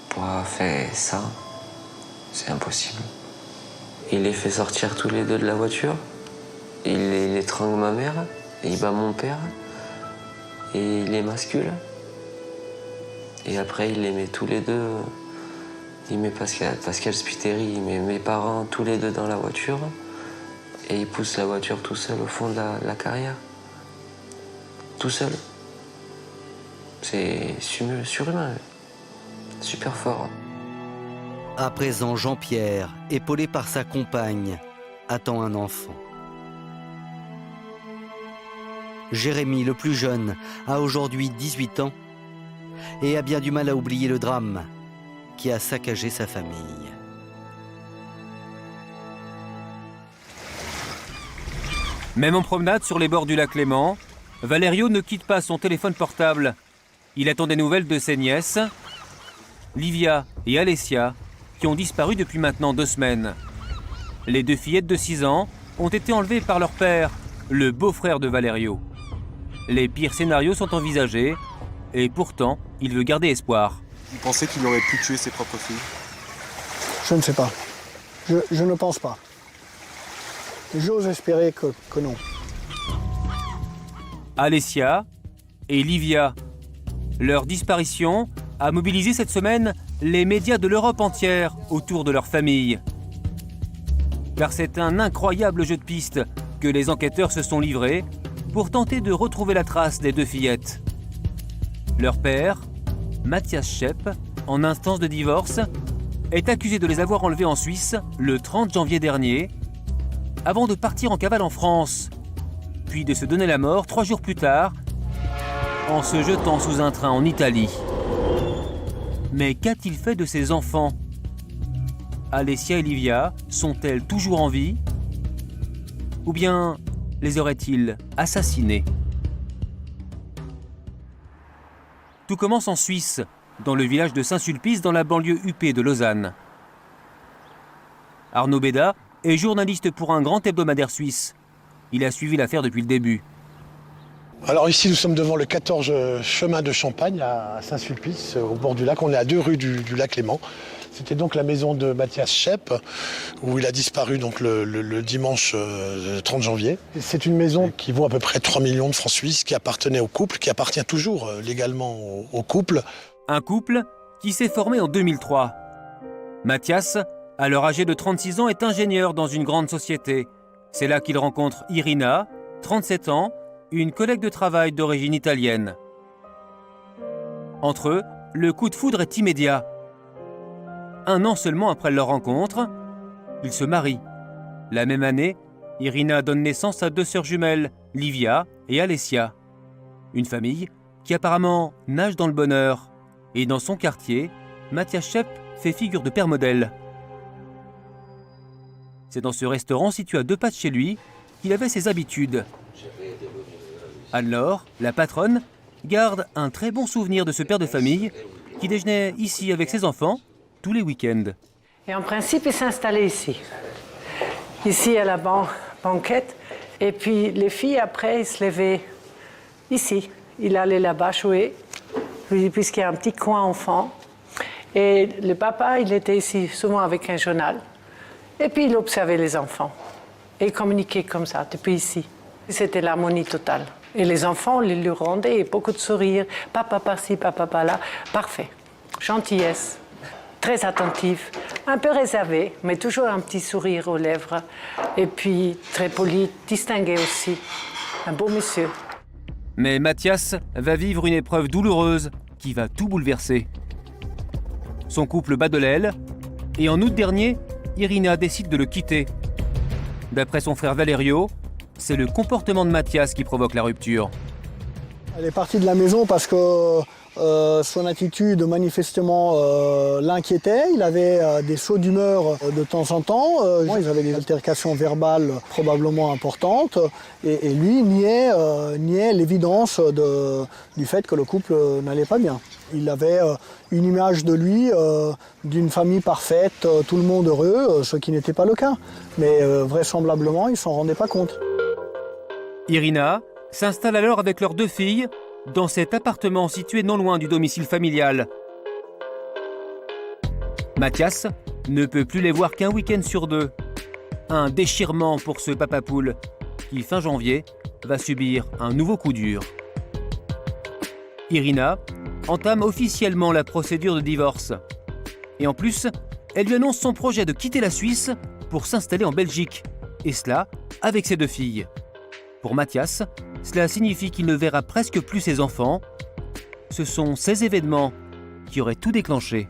pour avoir fait ça, c'est impossible. Il les fait sortir tous les deux de la voiture, il étrangle ma mère, et il bat mon père, et il les mascule. Et après, il les met tous les deux, il met Pascal Spiteri, il met mes parents tous les deux dans la voiture, et il pousse la voiture tout seul au fond de la carrière. Tout seul. C'est surhumain, super fort.
À présent, Jean-Pierre, épaulé par sa compagne, attend un enfant. Jérémy, le plus jeune, a aujourd'hui 18 ans et a bien du mal à oublier le drame qui a saccagé sa famille.
Même en promenade sur les bords du lac Léman, Valerio ne quitte pas son téléphone portable. Il attend des nouvelles de ses nièces, Livia et Alessia, qui ont disparu depuis maintenant 2 semaines. Les 2 fillettes de 6 ans ont été enlevées par leur père, le beau-frère de Valerio. Les pires scénarios sont envisagés, et pourtant, il veut garder espoir.
Vous pensez qu'il aurait pu tuer ses propres filles?
Je ne sais pas. Je ne pense pas. J'ose espérer que non.
Alessia et Livia. Leur disparition a mobilisé cette semaine les médias de l'Europe entière autour de leur famille. Car c'est un incroyable jeu de piste que les enquêteurs se sont livrés pour tenter de retrouver la trace des 2 fillettes. Leur père, Mathias Schepp, en instance de divorce, est accusé de les avoir enlevées en Suisse le 30 janvier dernier, avant de partir en cavale en France, puis de se donner la mort 3 jours plus tard, en se jetant sous un train en Italie. Mais qu'a-t-il fait de ses enfants? Alessia et Livia sont-elles toujours en vie? Ou bien les aurait-il assassinés? Tout commence en Suisse, dans le village de Saint-Sulpice, dans la banlieue huppée de Lausanne. Arnaud Béda est journaliste pour un grand hebdomadaire suisse. Il a suivi l'affaire depuis le début.
Alors ici, nous sommes devant le 14 chemin de Champagne à Saint-Sulpice, au bord du lac. On est à 2 rues du lac Léman. C'était donc la maison de Mathias Schepp, où il a disparu donc le dimanche 30 janvier. C'est une maison qui vaut à peu près 3 millions de francs suisses, qui appartenait au couple, qui appartient toujours légalement au couple.
Un couple qui s'est formé en 2003. Mathias, alors âgé de 36 ans, est ingénieur dans une grande société. C'est là qu'il rencontre Irina, 37 ans, une collègue de travail d'origine italienne. Entre eux, le coup de foudre est immédiat. 1 an seulement après leur rencontre, ils se marient. La même année, Irina donne naissance à 2 sœurs jumelles, Livia et Alessia. Une famille qui apparemment nage dans le bonheur. Et dans son quartier, Mathias Schepp fait figure de père modèle. C'est dans ce restaurant situé à 2 pas de chez lui qu'il avait ses habitudes. Anne-Laure, la patronne, garde un très bon souvenir de ce père de famille qui déjeunait ici avec ses enfants tous les week-ends.
Et en principe, il s'installait ici. Ici, à la banquette. Et puis, les filles, après, ils se levaient ici. Il allait là-bas jouer, puisqu'il y a un petit coin enfant. Et le papa, il était ici souvent avec un journal. Et puis, il observait les enfants. Et il communiquait comme ça, depuis ici. C'était l'harmonie totale. Et les enfants, ils lui rendaient beaucoup de sourires. Papa par-ci, papa par-là. Parfait. Gentillesse. Très attentif. Un peu réservé, mais toujours un petit sourire aux lèvres. Et puis très poli, distingué aussi. Un beau monsieur.
Mais Mathias va vivre une épreuve douloureuse qui va tout bouleverser. Son couple bat de l'aile et en août dernier, Irina décide de le quitter. D'après son frère Valerio, c'est le comportement de Mathias qui provoque la rupture.
Elle est partie de la maison parce que son attitude manifestement l'inquiétait. Il avait des sauts d'humeur de temps en temps. Ils avaient des altercations verbales probablement importantes. Et lui niait l'évidence du fait que le couple n'allait pas bien. Il avait une image de lui, d'une famille parfaite, tout le monde heureux, ce qui n'était pas le cas. Mais vraisemblablement, il ne s'en rendait pas compte.
Irina s'installe alors avec leurs 2 filles dans cet appartement situé non loin du domicile familial. Mathias ne peut plus les voir qu'un week-end sur 2. Un déchirement pour ce papa poule qui, fin janvier, va subir un nouveau coup dur. Irina entame officiellement la procédure de divorce. Et en plus, elle lui annonce son projet de quitter la Suisse pour s'installer en Belgique. Et cela avec ses 2 filles. Pour Mathias, cela signifie qu'il ne verra presque plus ses enfants. Ce sont ces événements qui auraient tout déclenché.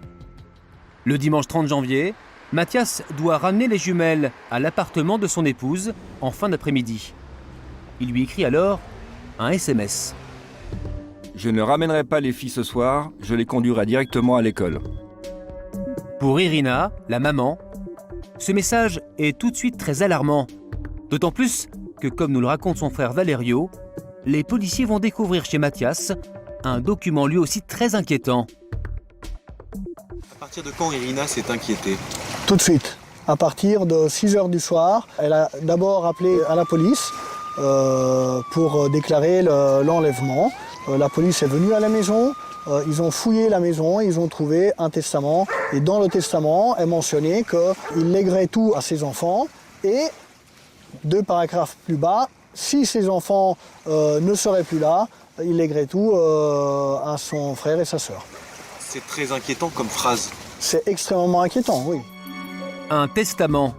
Le dimanche 30 janvier, Mathias doit ramener les jumelles à l'appartement de son épouse en fin d'après-midi. Il lui écrit alors un SMS.
Je ne ramènerai pas les filles ce soir, je les conduirai directement à l'école.
Pour Irina, la maman, ce message est tout de suite très alarmant. D'autant plus que, comme nous le raconte son frère Valerio, les policiers vont découvrir chez Mathias un document lui aussi très inquiétant.
À partir de quand Irina s'est inquiétée?
Tout de suite. À partir de 6h du soir, elle a d'abord appelé à la police pour déclarer l'enlèvement. La police est venue à la maison, ils ont fouillé la maison, ils ont trouvé un testament. Et dans le testament est mentionné qu'il léguerait tout à ses enfants et 2 paragraphes plus bas, si ses enfants ne seraient plus là, il léguerait tout à son frère et sa sœur.
C'est très inquiétant comme phrase.
C'est extrêmement inquiétant, oui.
Un testament.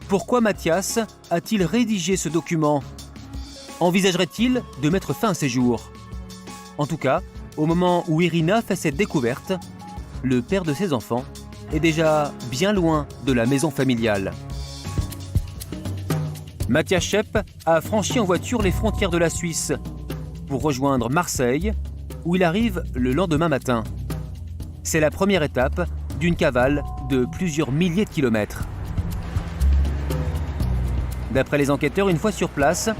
Pourquoi Mathias a-t-il rédigé ce document? Envisagerait-il de mettre fin à ses jours? En tout cas, au moment où Irina fait cette découverte, le père de ses enfants est déjà bien loin de la maison familiale. Mathias Schepp a franchi en voiture les frontières de la Suisse pour rejoindre Marseille, où il arrive le lendemain matin. C'est la première étape d'une cavale de plusieurs milliers de kilomètres. D'après les enquêteurs, une fois sur place,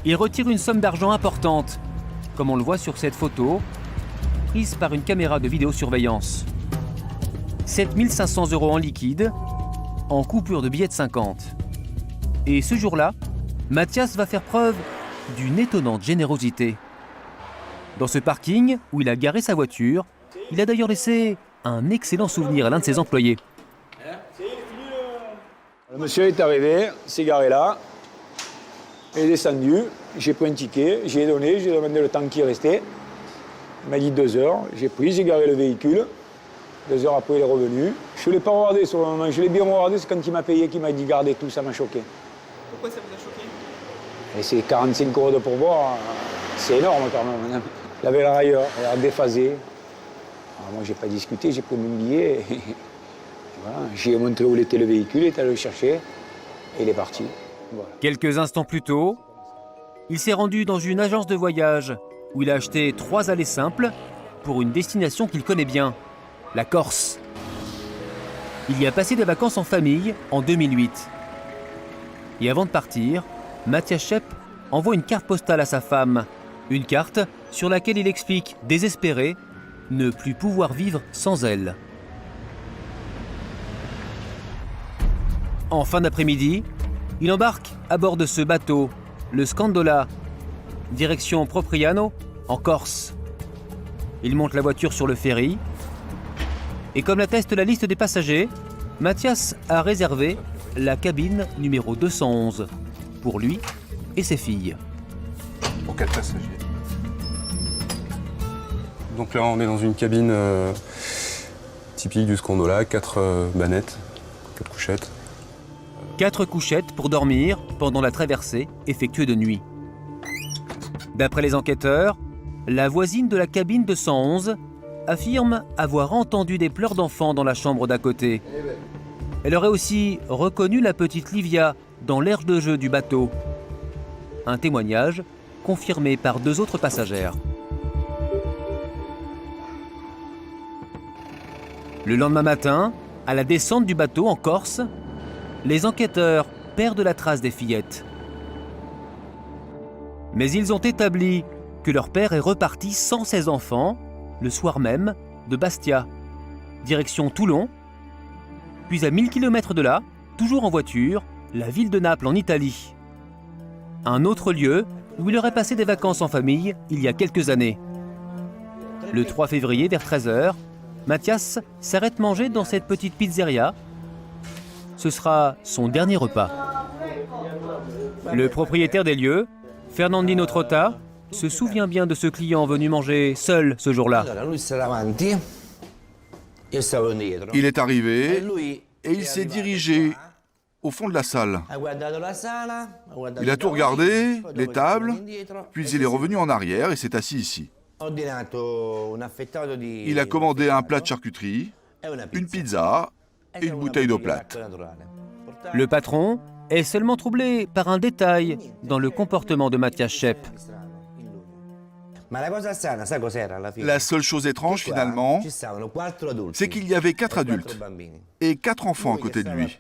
il retire une somme d'argent importante, comme on le voit sur cette photo, prise par une caméra de vidéosurveillance. 7 500 € en liquide, en coupure de billets de 50. Et ce jour-là, Mathias va faire preuve d'une étonnante générosité. Dans ce parking où il a garé sa voiture, il a d'ailleurs laissé un excellent souvenir à l'un de ses employés.
Le monsieur est arrivé, s'est garé là, est descendu, j'ai pris un ticket, j'ai donné, j'ai demandé le temps qui restait. Il m'a dit 2 heures, j'ai pris, j'ai garé le véhicule. 2 heures après, il est revenu. Je ne l'ai pas regardé sur le moment, je l'ai bien regardé, c'est quand il m'a payé qu'il m'a dit gardez tout, ça m'a choqué.
Pourquoi ça vous a choqué?
Et c'est 45 € de pourboire, c'est énorme quand même. Il avait l'air ailleurs, il a l'air déphasé. Alors moi, j'ai pas discuté, j'ai pris mon billet. Et voilà. J'ai montré où était le véhicule, il est allé le chercher et il est parti. Voilà.
Quelques instants plus tôt, il s'est rendu dans une agence de voyage où il a acheté 3 allers simples pour une destination qu'il connaît bien, la Corse. Il y a passé des vacances en famille en 2008. Et avant de partir, Mathias Schepp envoie une carte postale à sa femme. Une carte sur laquelle il explique, désespéré, ne plus pouvoir vivre sans elle. En fin d'après-midi, il embarque à bord de ce bateau, le Scandola, direction Propriano, en Corse. Il monte la voiture sur le ferry. Et comme l'atteste la liste des passagers, Mathias a réservé la cabine numéro 211. Pour lui, et ses filles.
Pour 4 passagers. Donc là, on est dans une cabine typique du Scondola, 4 bannettes, 4 couchettes.
4 couchettes pour dormir pendant la traversée effectuée de nuit. D'après les enquêteurs, la voisine de la cabine de 111 affirme avoir entendu des pleurs d'enfants dans la chambre d'à côté. Elle aurait aussi reconnu la petite Livia dans l'aire de jeu du bateau. Un témoignage confirmé par 2 autres passagères. Le lendemain matin, à la descente du bateau en Corse, les enquêteurs perdent la trace des fillettes. Mais ils ont établi que leur père est reparti sans ses enfants, le soir même, de Bastia, direction Toulon, puis à 1000 km de là, toujours en voiture, la ville de Naples en Italie. Un autre lieu où il aurait passé des vacances en famille il y a quelques années. Le 3 février, vers 13h, Mathias s'arrête manger dans cette petite pizzeria. Ce sera son dernier repas. Le propriétaire des lieux, Fernandino Trotta, se souvient bien de ce client venu manger seul ce jour-là.
Il est arrivé et il s'est dirigé au fond de la salle. Il a tout regardé, les tables, puis il est revenu en arrière et s'est assis ici. Il a commandé un plat de charcuterie, une pizza et une bouteille d'eau plate.
Le patron est seulement troublé par un détail dans le comportement de Mathias Schepp.
La seule chose étrange, finalement, c'est qu'il y avait 4 adultes et 4 enfants à côté de lui.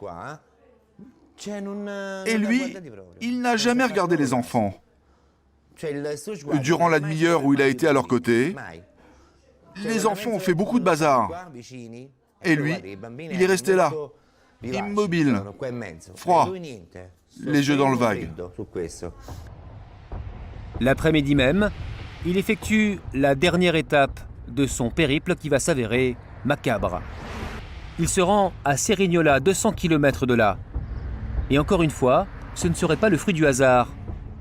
Et lui, il n'a jamais regardé les enfants. Durant la demi-heure où il a été à leur côté, les enfants ont fait beaucoup de bazar. Et lui, il est resté là, immobile, froid, les yeux dans le vague.
L'après-midi même, il effectue la dernière étape de son périple qui va s'avérer macabre. Il se rend à Cerignola, 200 km de là. Et encore une fois, ce ne serait pas le fruit du hasard,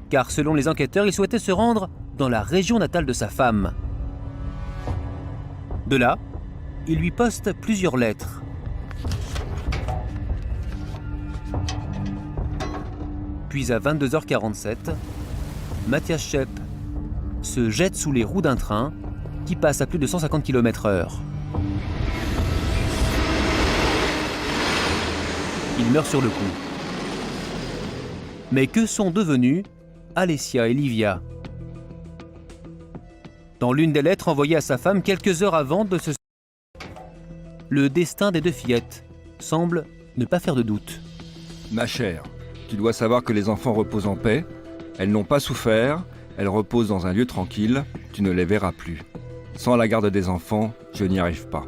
car selon les enquêteurs, il souhaitait se rendre dans la région natale de sa femme. De là, il lui poste plusieurs lettres. Puis à 22h47, Mathias Schepp se jette sous les roues d'un train qui passe à plus de 150 km/h. Il meurt sur le coup. Mais que sont devenus Alessia et Livia? Dans l'une des lettres envoyées à sa femme quelques heures avant de se... Le destin des 2 fillettes semble ne pas faire de doute.
Ma chère, tu dois savoir que les enfants reposent en paix. Elles n'ont pas souffert. Elles reposent dans un lieu tranquille. Tu ne les verras plus. Sans la garde des enfants, je n'y arrive pas.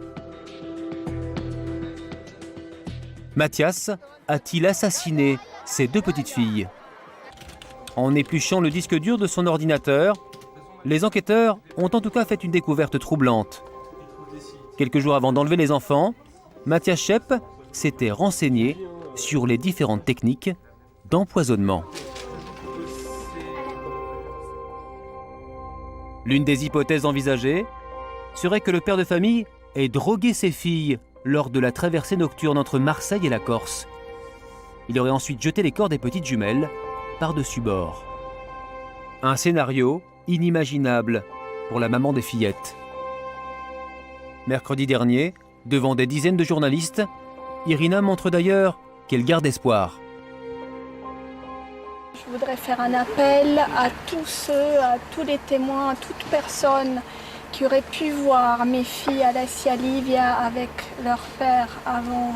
Mathias a-t-il assassiné ses 2 petites filles? En épluchant le disque dur de son ordinateur, les enquêteurs ont en tout cas fait une découverte troublante. Quelques jours avant d'enlever les enfants, Mathias Schepp s'était renseigné sur les différentes techniques d'empoisonnement. L'une des hypothèses envisagées serait que le père de famille ait drogué ses filles lors de la traversée nocturne entre Marseille et la Corse. Il aurait ensuite jeté les corps des petites jumelles par-dessus bord. Un scénario inimaginable pour la maman des fillettes. Mercredi dernier, devant des dizaines de journalistes, Irina montre d'ailleurs qu'elle garde espoir.
Je voudrais faire un appel à tous les témoins, à toute personne qui aurait pu voir mes filles Alessia et Livia avec leur père avant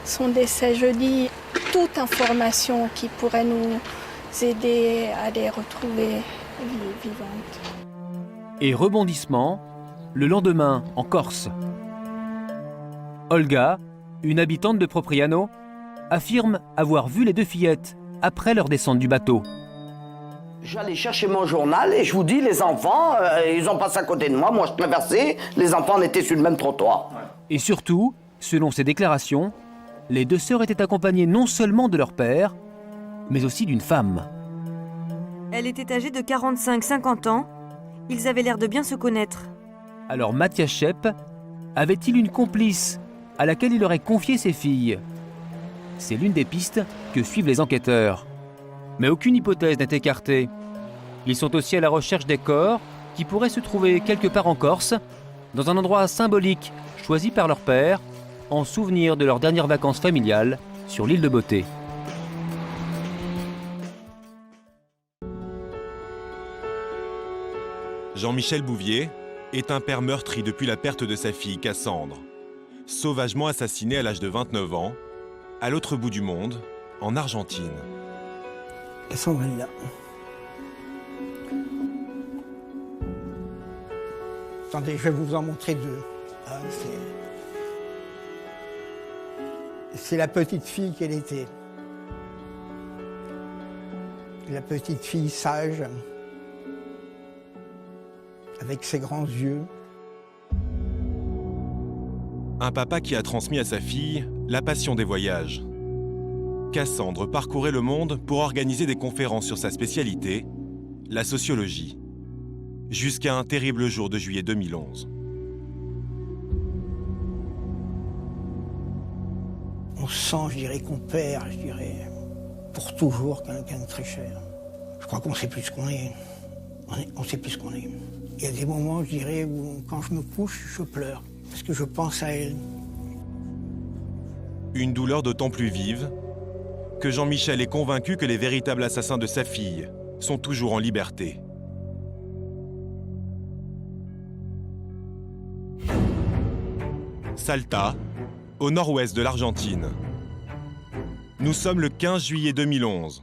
son décès jeudi. Toute information qui pourrait nous aider à les retrouver vivantes.
Et rebondissement, le lendemain en Corse. Olga, une habitante de Propriano, affirme avoir vu les 2 fillettes après leur descente du bateau.
J'allais chercher mon journal et je vous dis, les enfants, ils ont passé à côté de moi. Moi, je traversais, les enfants étaient sur le même trottoir.
Et surtout, selon ses déclarations, les 2 sœurs étaient accompagnées non seulement de leur père, mais aussi d'une femme.
Elle était âgée de 45-50 ans. Ils avaient l'air de bien se connaître.
Alors Mathias Schepp avait-il une complice à laquelle il aurait confié ses filles? C'est l'une des pistes que suivent les enquêteurs. Mais aucune hypothèse n'est écartée. Ils sont aussi à la recherche des corps qui pourraient se trouver quelque part en Corse, dans un endroit symbolique choisi par leur père, en souvenir de leurs dernières vacances familiales sur l'île de Beauté.
Jean-Michel Bouvier est un père meurtri depuis la perte de sa fille Cassandre, sauvagement assassiné à l'âge de 29 ans, à l'autre bout du monde, en Argentine.
Cassandre est là. Attendez, je vais vous en montrer deux. Ah, c'est la petite fille qu'elle était. La petite fille sage, avec ses grands yeux.
Un papa qui a transmis à sa fille la passion des voyages. Cassandre parcourait le monde pour organiser des conférences sur sa spécialité, la sociologie, jusqu'à un terrible jour de juillet 2011.
On sent, je dirais, qu'on perd, pour toujours quelqu'un de très cher. Je crois qu'on sait plus ce qu'on est. On sait plus ce qu'on est. Il y a des moments, je dirais, où quand je me couche, je pleure, parce que je pense à elle.
Une douleur d'autant plus vive que Jean-Michel est convaincu que les véritables assassins de sa fille sont toujours en liberté. Salta, au nord-ouest de l'Argentine. Nous sommes le 15 juillet 2011.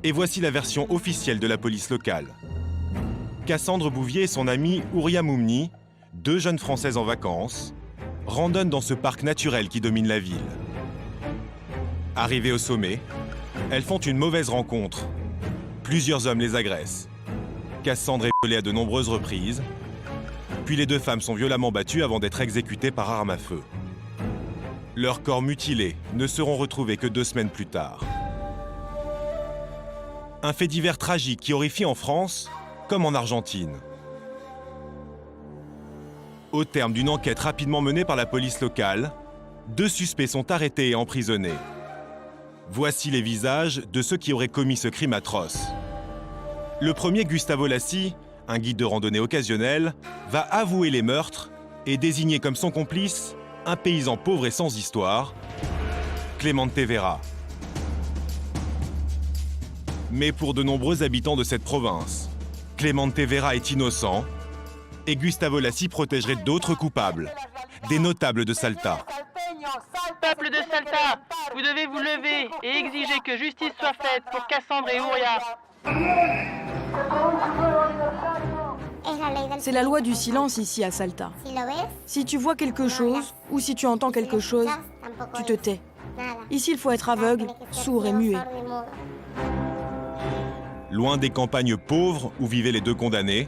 Et voici la version officielle de la police locale. Cassandre Bouvier et son ami Ouria Moumni, deux jeunes Françaises en vacances, randonnent dans ce parc naturel qui domine la ville. Arrivées au sommet, elles font une mauvaise rencontre. Plusieurs hommes les agressent. Cassandre est violée à de nombreuses reprises. Puis les deux femmes sont violemment battues avant d'être exécutées par arme à feu. Leurs corps mutilés ne seront retrouvés que 2 semaines plus tard. Un fait divers tragique qui horrifie en France comme en Argentine. Au terme d'une enquête rapidement menée par la police locale, 2 suspects sont arrêtés et emprisonnés. Voici les visages de ceux qui auraient commis ce crime atroce. Le premier, Gustavo Lassi, un guide de randonnée occasionnel, va avouer les meurtres et désigner comme son complice un paysan pauvre et sans histoire, Clemente Vera. Mais pour de nombreux habitants de cette province, Clemente Vera est innocent et Gustavo Lassi protégerait d'autres coupables, des notables de Salta.
Peuple de Salta, vous devez vous lever et exiger que justice soit faite pour Cassandre et Ouria.
C'est la loi du silence ici à Salta. Si tu vois quelque chose ou si tu entends quelque chose, tu te tais. Ici, il faut être aveugle, sourd et muet.
Loin des campagnes pauvres où vivaient les 2 condamnés,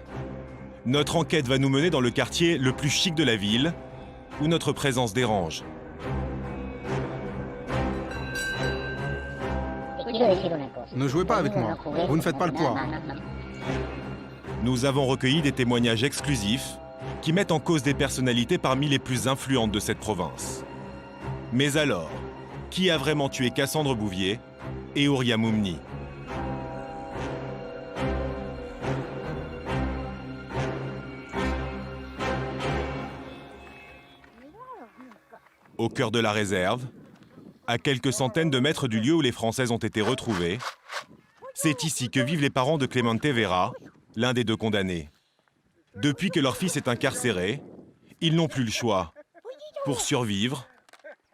notre enquête va nous mener dans le quartier le plus chic de la ville, où notre présence dérange.
Ne jouez pas avec moi, vous ne faites pas le poids.
Nous avons recueilli des témoignages exclusifs qui mettent en cause des personnalités parmi les plus influentes de cette province. Mais alors, qui a vraiment tué Cassandre Bouvier et Ouria Moumni? Au cœur de la réserve, à quelques centaines de mètres du lieu où les Françaises ont été retrouvées, c'est ici que vivent les parents de Clemente Vera, l'un des 2 condamnés. Depuis que leur fils est incarcéré, ils n'ont plus le choix. Pour survivre,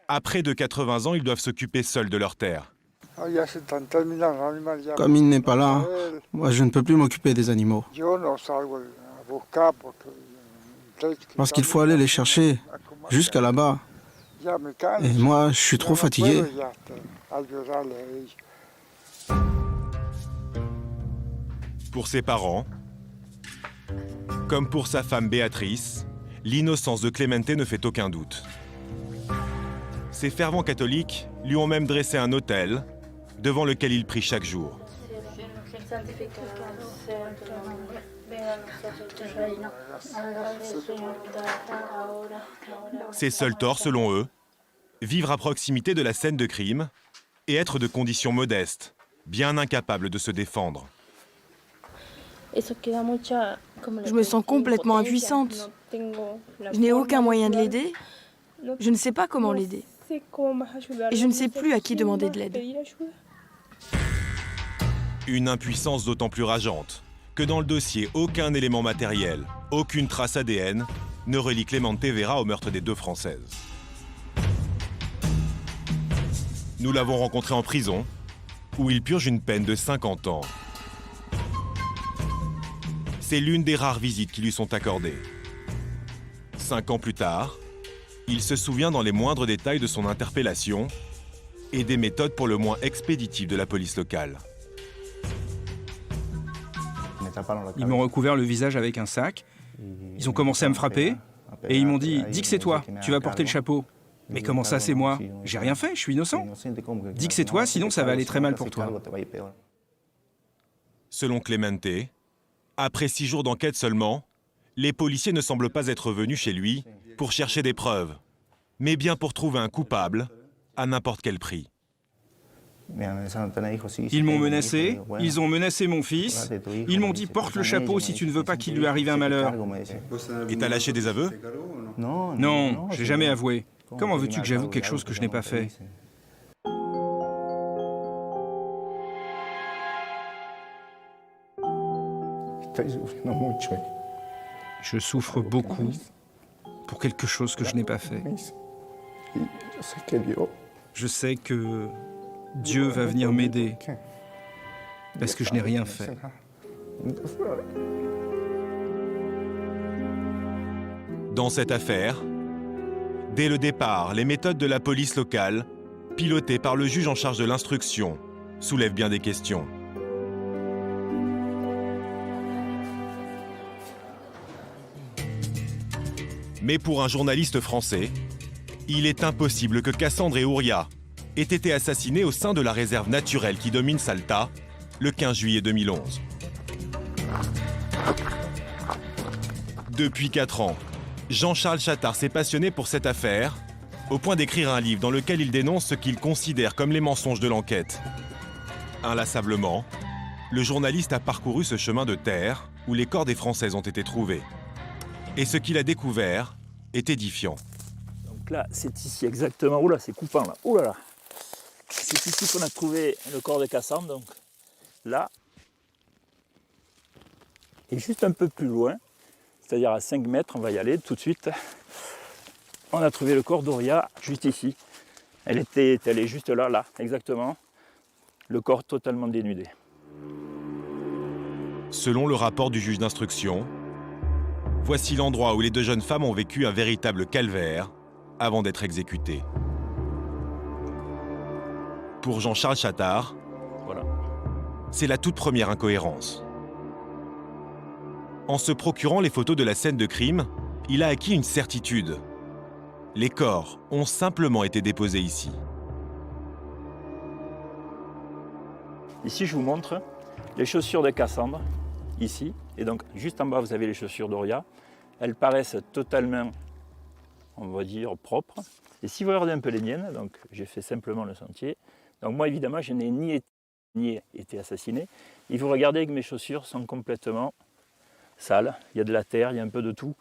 à près de 80 ans, ils doivent s'occuper seuls de leur terre.
Comme il n'est pas là, moi je ne peux plus m'occuper des animaux. Parce qu'il faut aller les chercher jusqu'à là-bas. Et moi, je suis trop fatigué.
Pour ses parents, comme pour sa femme Béatrice, l'innocence de Clemente ne fait aucun doute. Ses fervents catholiques lui ont même dressé un autel devant lequel il prie chaque jour. Ses seuls torts, selon eux, vivre à proximité de la scène de crime et être de conditions modestes, bien incapables de se défendre.
Je me sens complètement impuissante. Je n'ai aucun moyen de l'aider. Je ne sais pas comment l'aider. Et je ne sais plus à qui demander de l'aide.
Une impuissance d'autant plus rageante que dans le dossier, aucun élément matériel, aucune trace ADN ne relie Clemente Vera au meurtre des 2 Françaises. Nous l'avons rencontré en prison, où il purge une peine de 50 ans. C'est l'une des rares visites qui lui sont accordées. 5 ans plus tard, il se souvient dans les moindres détails de son interpellation et des méthodes pour le moins expéditives de la police locale.
Ils m'ont recouvert le visage avec un sac. Ils ont commencé à me frapper. Et ils m'ont dit « Dis que c'est toi, tu vas porter le chapeau ». Mais comment ça, c'est moi? J'ai rien fait, je suis innocent. Dis que c'est toi, sinon ça va aller très mal pour toi.
Selon Clemente, après 6 jours d'enquête seulement, les policiers ne semblent pas être venus chez lui pour chercher des preuves, mais bien pour trouver un coupable à n'importe quel prix.
Ils m'ont menacé, ils ont menacé mon fils, ils m'ont dit « Porte le chapeau si tu ne veux pas qu'il lui arrive un malheur ».
Et t'as lâché des aveux?
Non, j'ai jamais avoué. Comment veux-tu que j'avoue quelque chose que je n'ai pas fait? Je souffre beaucoup pour quelque chose que je n'ai pas fait. Je sais que Dieu va venir m'aider parce que je n'ai rien fait.
Dans cette affaire, dès le départ, les méthodes de la police locale, pilotées par le juge en charge de l'instruction, soulèvent bien des questions. Mais pour un journaliste français, il est impossible que Cassandre et Ouria aient été assassinés au sein de la réserve naturelle qui domine Salta le 15 juillet 2011. Depuis 4 ans, Jean-Charles Chattard s'est passionné pour cette affaire, au point d'écrire un livre dans lequel il dénonce ce qu'il considère comme les mensonges de l'enquête. Inlassablement, le journaliste a parcouru ce chemin de terre où les corps des Françaises ont été trouvés. Et ce qu'il a découvert est édifiant.
Donc là, c'est ici exactement. Oula, c'est coupant là. Oula là. C'est ici qu'on a trouvé le corps de Cassandre. Donc là. Et juste un peu plus loin, c'est-à-dire à 5 mètres, on va y aller tout de suite. On a trouvé le corps d'Ouria juste ici. Elle est juste là, exactement. Le corps totalement dénudé.
Selon le rapport du juge d'instruction, voici l'endroit où les 2 jeunes femmes ont vécu un véritable calvaire avant d'être exécutées. Pour Jean-Charles Chattard,
voilà.
C'est la toute première incohérence. En se procurant les photos de la scène de crime, il a acquis une certitude. Les corps ont simplement été déposés ici.
Ici, je vous montre les chaussures de Cassandre, ici. Et donc, juste en bas, vous avez les chaussures d'Ouria. Elles paraissent totalement, on va dire, propres. Et si vous regardez un peu les miennes, donc j'ai fait simplement le sentier. Donc moi, évidemment, je n'ai ni été assassiné. Et vous regardez que mes chaussures sont complètement sales. Il y a de la terre, il y a un peu de tout.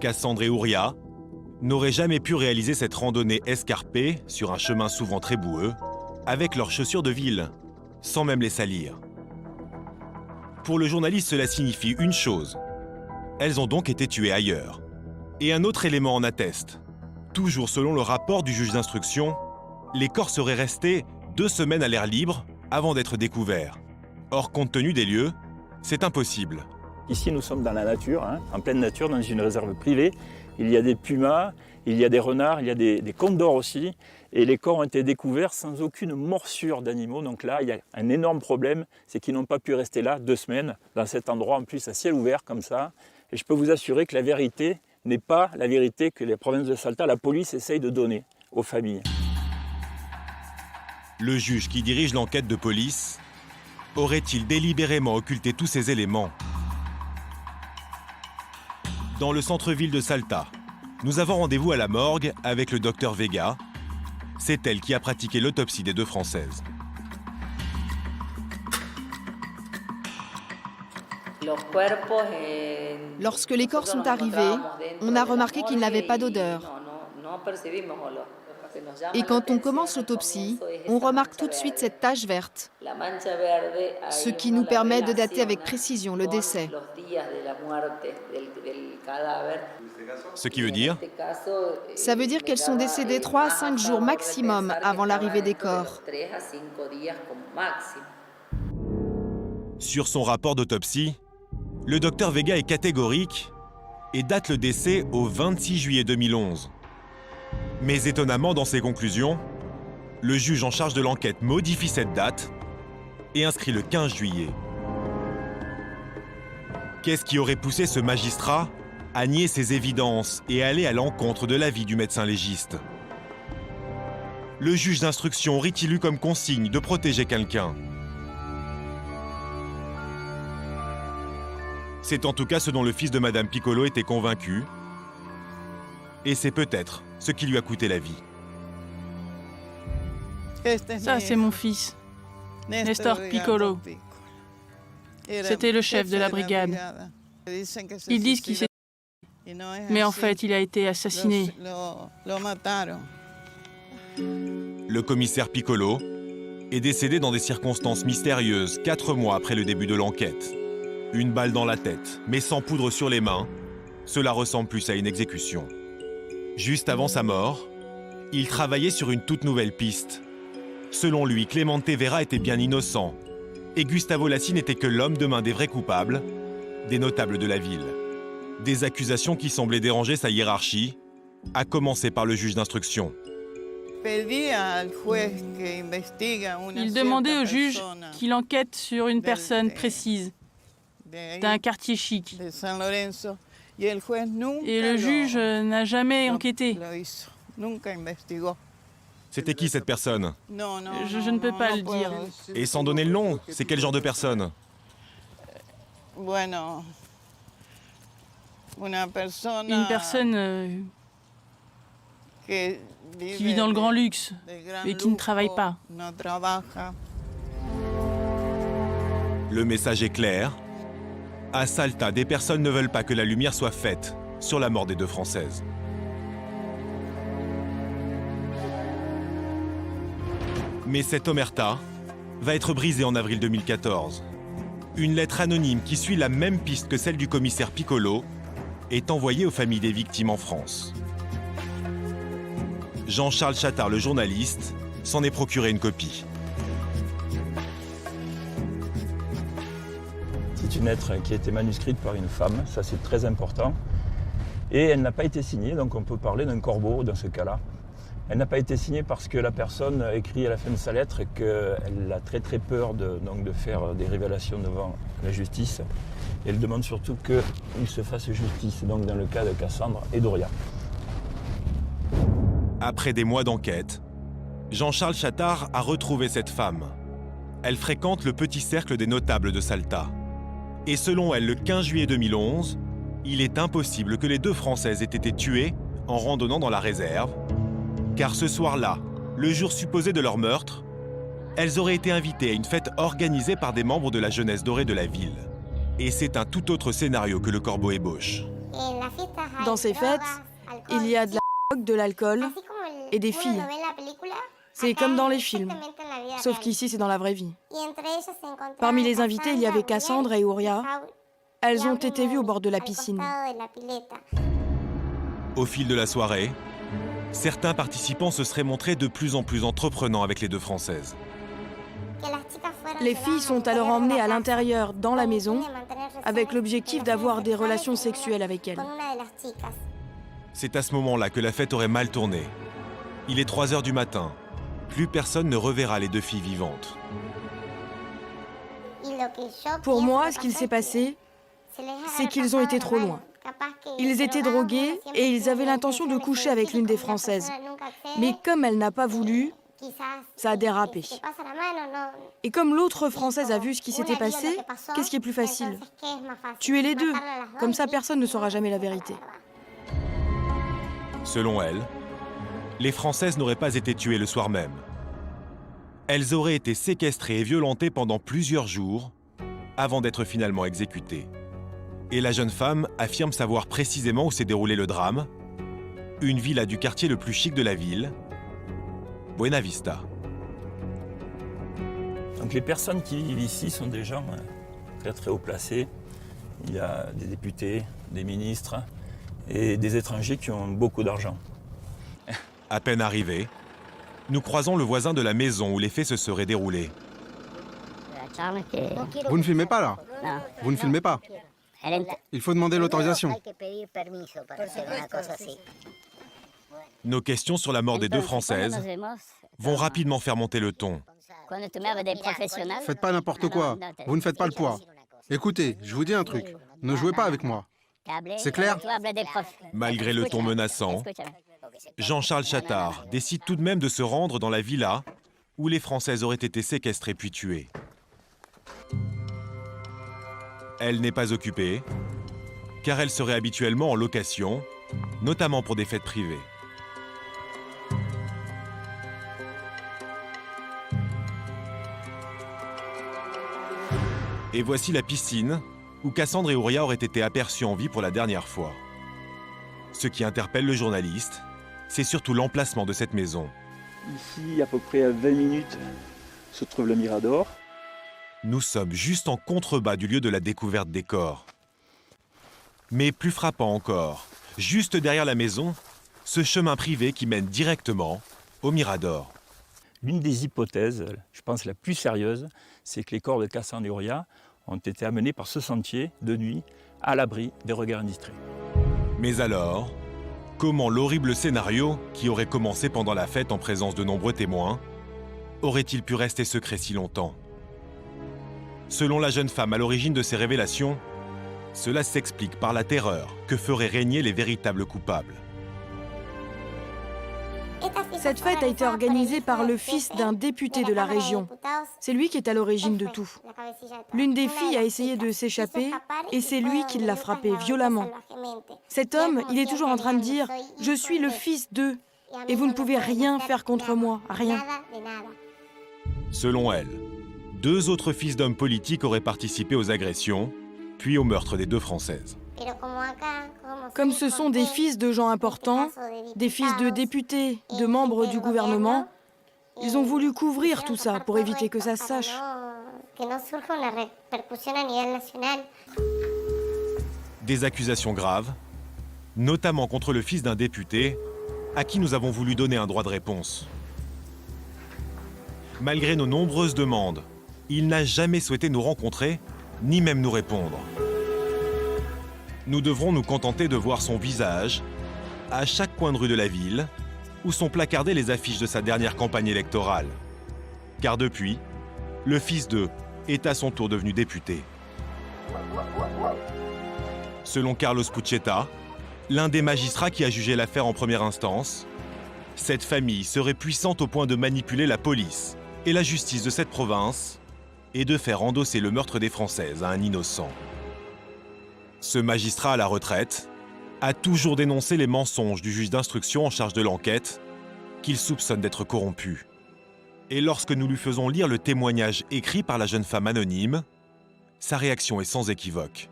Cassandre et Ouria n'auraient jamais pu réaliser cette randonnée escarpée sur un chemin souvent très boueux avec leurs chaussures de ville, sans même les salir. Pour le journaliste, cela signifie une chose. Elles ont donc été tuées ailleurs. Et un autre élément en atteste. Toujours selon le rapport du juge d'instruction, les corps seraient restés 2 semaines à l'air libre avant d'être découverts. Or, compte tenu des lieux, c'est impossible.
Ici, nous sommes dans la nature, en pleine nature, dans une réserve privée. Il y a des pumas, il y a des renards, il y a des condors aussi. Et les corps ont été découverts sans aucune morsure d'animaux. Donc là, il y a un énorme problème, c'est qu'ils n'ont pas pu rester là 2 semaines, dans cet endroit en plus à ciel ouvert comme ça. Et je peux vous assurer que la vérité n'est pas la vérité que les provinces de Salta, la police essaye de donner aux familles.
Le juge qui dirige l'enquête de police Aurait-il délibérément occulté tous ces éléments? Dans le centre-ville de Salta, nous avons rendez-vous à la morgue avec le docteur Vega. C'est elle qui a pratiqué l'autopsie des deux Françaises.
Lorsque les corps sont arrivés, on a remarqué qu'ils n'avaient pas d'odeur. Et quand on commence l'autopsie, on remarque tout de suite cette tache verte, ce qui nous permet de dater avec précision le décès.
Ce qui veut dire?
Ça veut dire qu'elles sont décédées 3 à 5 jours maximum avant l'arrivée des corps.
Sur son rapport d'autopsie, le docteur Vega est catégorique et date le décès au 26 juillet 2011. Mais étonnamment, dans ses conclusions, le juge en charge de l'enquête modifie cette date et inscrit le 15 juillet. Qu'est-ce qui aurait poussé ce magistrat à nier ces évidences et à aller à l'encontre de l'avis du médecin légiste? Le juge d'instruction aurait-il eu comme consigne de protéger quelqu'un? C'est en tout cas ce dont le fils de Madame Piccolo était convaincu. Et c'est peut-être ce qui lui a coûté la vie.
Ça, c'est mon fils, Nestor Piccolo. C'était le chef de la brigade. Ils disent qu'il s'est... Mais en fait, il a été assassiné.
Le commissaire Piccolo est décédé dans des circonstances mystérieuses 4 mois après le début de l'enquête. Une balle dans la tête, mais sans poudre sur les mains, cela ressemble plus à une exécution. Juste avant sa mort, il travaillait sur une toute nouvelle piste. Selon lui, Clemente Vera était bien innocent, et Gustavo Lassi n'était que l'homme de main des vrais coupables, des notables de la ville. Des accusations qui semblaient déranger sa hiérarchie, à commencer par le juge d'instruction.
Il demandait au juge qu'il enquête sur une personne précise, d'un quartier chic. Et le juge n'a jamais enquêté.
C'était qui cette personne?
Je ne peux pas le dire.
Et sans donner le nom, c'est quel genre de personne?
Une personne qui vit dans le grand luxe et qui ne travaille pas.
Le message est clair. À Salta, des personnes ne veulent pas que la lumière soit faite sur la mort des deux Françaises. Mais cette omerta va être brisée en avril 2014. Une lettre anonyme qui suit la même piste que celle du commissaire Piccolo est envoyée aux familles des victimes en France. Jean-Charles Chattard, le journaliste, s'en est procuré une copie.
C'est une lettre qui a été manuscrite par une femme, ça c'est très important. Et elle n'a pas été signée, donc on peut parler d'un corbeau dans ce cas-là. Elle n'a pas été signée parce que la personne écrit à la fin de sa lettre qu'elle a très peur de faire des révélations devant la justice. Et elle demande surtout qu'il se fasse justice, donc dans le cas de Cassandre et Doria.
Après des mois d'enquête, Jean-Charles Chattard a retrouvé cette femme. Elle fréquente le petit cercle des notables de Salta. Et selon elle, le 15 juillet 2011, il est impossible que les deux Françaises aient été tuées en randonnant dans la réserve, car ce soir-là, le jour supposé de leur meurtre, elles auraient été invitées à une fête organisée par des membres de la jeunesse dorée de la ville. Et c'est un tout autre scénario que le corbeau ébauche.
Dans ces fêtes, il y a de la drogue, de l'alcool et des filles. C'est comme dans les films, sauf qu'ici c'est dans la vraie vie. Parmi les invités, il y avait Cassandre et Uria. Elles ont été vues au bord de la piscine.
Au fil de la soirée, certains participants se seraient montrés de plus en plus entreprenants avec les deux Françaises.
Les filles sont alors emmenées à l'intérieur, dans la maison, avec l'objectif d'avoir des relations sexuelles avec elles.
C'est à ce moment-là que la fête aurait mal tourné. Il est 3 heures du matin. Plus personne ne reverra les deux filles vivantes.
Pour moi, ce qu'il s'est passé, c'est qu'ils ont été trop loin. Ils étaient drogués et ils avaient l'intention de coucher avec l'une des Françaises. Mais comme elle n'a pas voulu, Ça a dérapé. Et comme l'autre Française a vu ce qui s'était passé, qu'est-ce qui est plus facile? Tuer les deux. Comme ça, personne ne saura jamais la vérité.
Selon elle, les Françaises n'auraient pas été tuées le soir même. Elles auraient été séquestrées et violentées pendant plusieurs jours avant d'être finalement exécutées. Et la jeune femme affirme savoir précisément où s'est déroulé le drame, une villa du quartier le plus chic de la ville, Buena Vista.
Donc les personnes qui vivent ici sont des gens très très haut placés. Il y a des députés, des ministres et des étrangers qui ont beaucoup d'argent.
À peine arrivés, nous croisons le voisin de la maison où les faits se seraient déroulés.
Vous ne filmez pas là? Vous ne filmez pas? Il faut demander l'autorisation.
Nos questions sur la mort des deux Françaises vont rapidement faire monter le ton.
Faites pas n'importe quoi. Vous ne faites pas le poids. Écoutez, je vous dis un truc. Ne jouez pas avec moi. C'est clair?
Malgré le ton menaçant, Jean-Charles Chattard décide tout de même de se rendre dans la villa où les Françaises auraient été séquestrées puis tuées. Elle n'est pas occupée, car elle serait habituellement en location, notamment pour des fêtes privées. Et voici la piscine où Cassandre et Ouria auraient été aperçus en vie pour la dernière fois. Ce qui interpelle le journaliste, c'est surtout l'emplacement de cette maison.
Ici, à peu près à 20 minutes, se trouve le Mirador.
Nous sommes juste en contrebas du lieu de la découverte des corps. Mais plus frappant encore, juste derrière la maison, ce chemin privé qui mène directement au Mirador.
L'une des hypothèses, je pense la plus sérieuse, c'est que les corps de Cassandre et Ouria ont été amenés par ce sentier de nuit à l'abri des regards indistraits.
Mais alors, comment l'horrible scénario, qui aurait commencé pendant la fête en présence de nombreux témoins, aurait-il pu rester secret si longtemps? Selon la jeune femme à l'origine de ces révélations, cela s'explique par la terreur que feraient régner les véritables coupables.
Cette fête a été organisée par le fils d'un député de la région. C'est lui qui est à l'origine de tout. L'une des filles a essayé de s'échapper et c'est lui qui l'a frappée violemment. Cet homme, il est toujours en train de dire « Je suis le fils d'eux et vous ne pouvez rien faire contre moi, rien ».
Selon elle, 2 autres fils d'hommes politiques auraient participé aux agressions, puis au meurtre des 2 Françaises.
Comme ce sont des fils de gens importants, des fils de députés, de membres du gouvernement, ils ont voulu couvrir tout ça pour éviter que ça se sache.
Des accusations graves, notamment contre le fils d'un député, à qui nous avons voulu donner un droit de réponse. Malgré nos nombreuses demandes, il n'a jamais souhaité nous rencontrer, ni même nous répondre. Nous devrons nous contenter de voir son visage à chaque coin de rue de la ville, où sont placardées les affiches de sa dernière campagne électorale. Car depuis, le fils d'eux est à son tour devenu député. Selon Carlos Puchetta, l'un des magistrats qui a jugé l'affaire en première instance, cette famille serait puissante au point de manipuler la police et la justice de cette province et de faire endosser le meurtre des Françaises à un innocent. Ce magistrat à la retraite a toujours dénoncé les mensonges du juge d'instruction en charge de l'enquête, qu'il soupçonne d'être corrompu. Et lorsque nous lui faisons lire le témoignage écrit par la jeune femme anonyme, sa réaction est sans équivoque.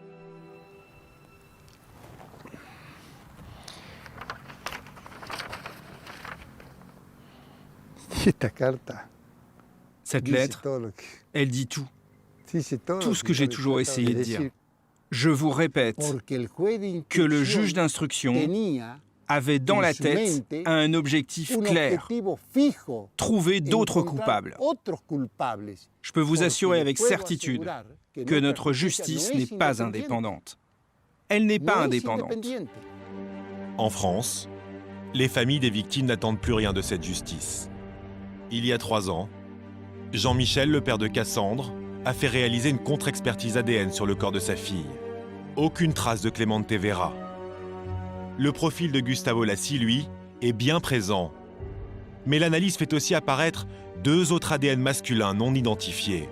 Cette lettre, elle dit tout. Tout ce que j'ai toujours essayé de dire. Je vous répète que le juge d'instruction avait dans la tête un objectif clair, trouver d'autres coupables. Je peux vous assurer avec certitude que notre justice n'est pas indépendante. Elle n'est pas indépendante.
En France, les familles des victimes n'attendent plus rien de cette justice. Il y a 3 ans, Jean-Michel, le père de Cassandre, a fait réaliser une contre-expertise ADN sur le corps de sa fille. Aucune trace de Clemente Vera. Le profil de Gustavo Lassi, lui, est bien présent. Mais l'analyse fait aussi apparaître 2 autres ADN masculins non identifiés.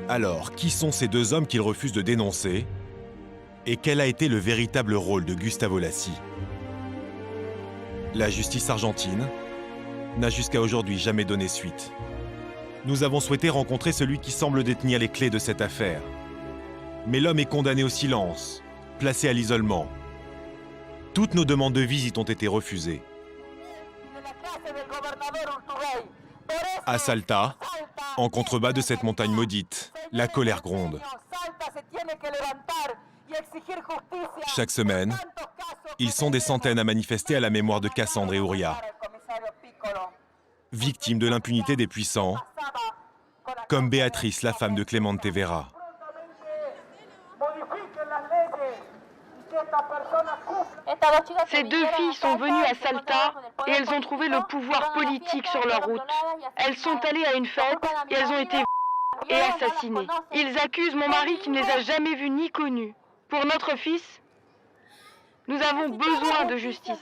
Alors, qui sont ces 2 hommes qu'il refuse de dénoncer? Et quel a été le véritable rôle de Gustavo Lassi? La justice argentine n'a jusqu'à aujourd'hui jamais donné suite. Nous avons souhaité rencontrer celui qui semble détenir les clés de cette affaire. Mais l'homme est condamné au silence, placé à l'isolement. Toutes nos demandes de visite ont été refusées. À Salta, en contrebas de cette montagne maudite, la colère gronde. Chaque semaine, ils sont des centaines à manifester à la mémoire de Cassandre et Uria, victimes de l'impunité des puissants, comme Béatrice, la femme de Clemente Vera.
Ces 2 filles sont venues à Salta et elles ont trouvé le pouvoir politique sur leur route. Elles sont allées à une fête et elles ont été et assassinées. Ils accusent mon mari qui ne les a jamais vues ni connues. Pour notre fils, nous avons besoin de justice.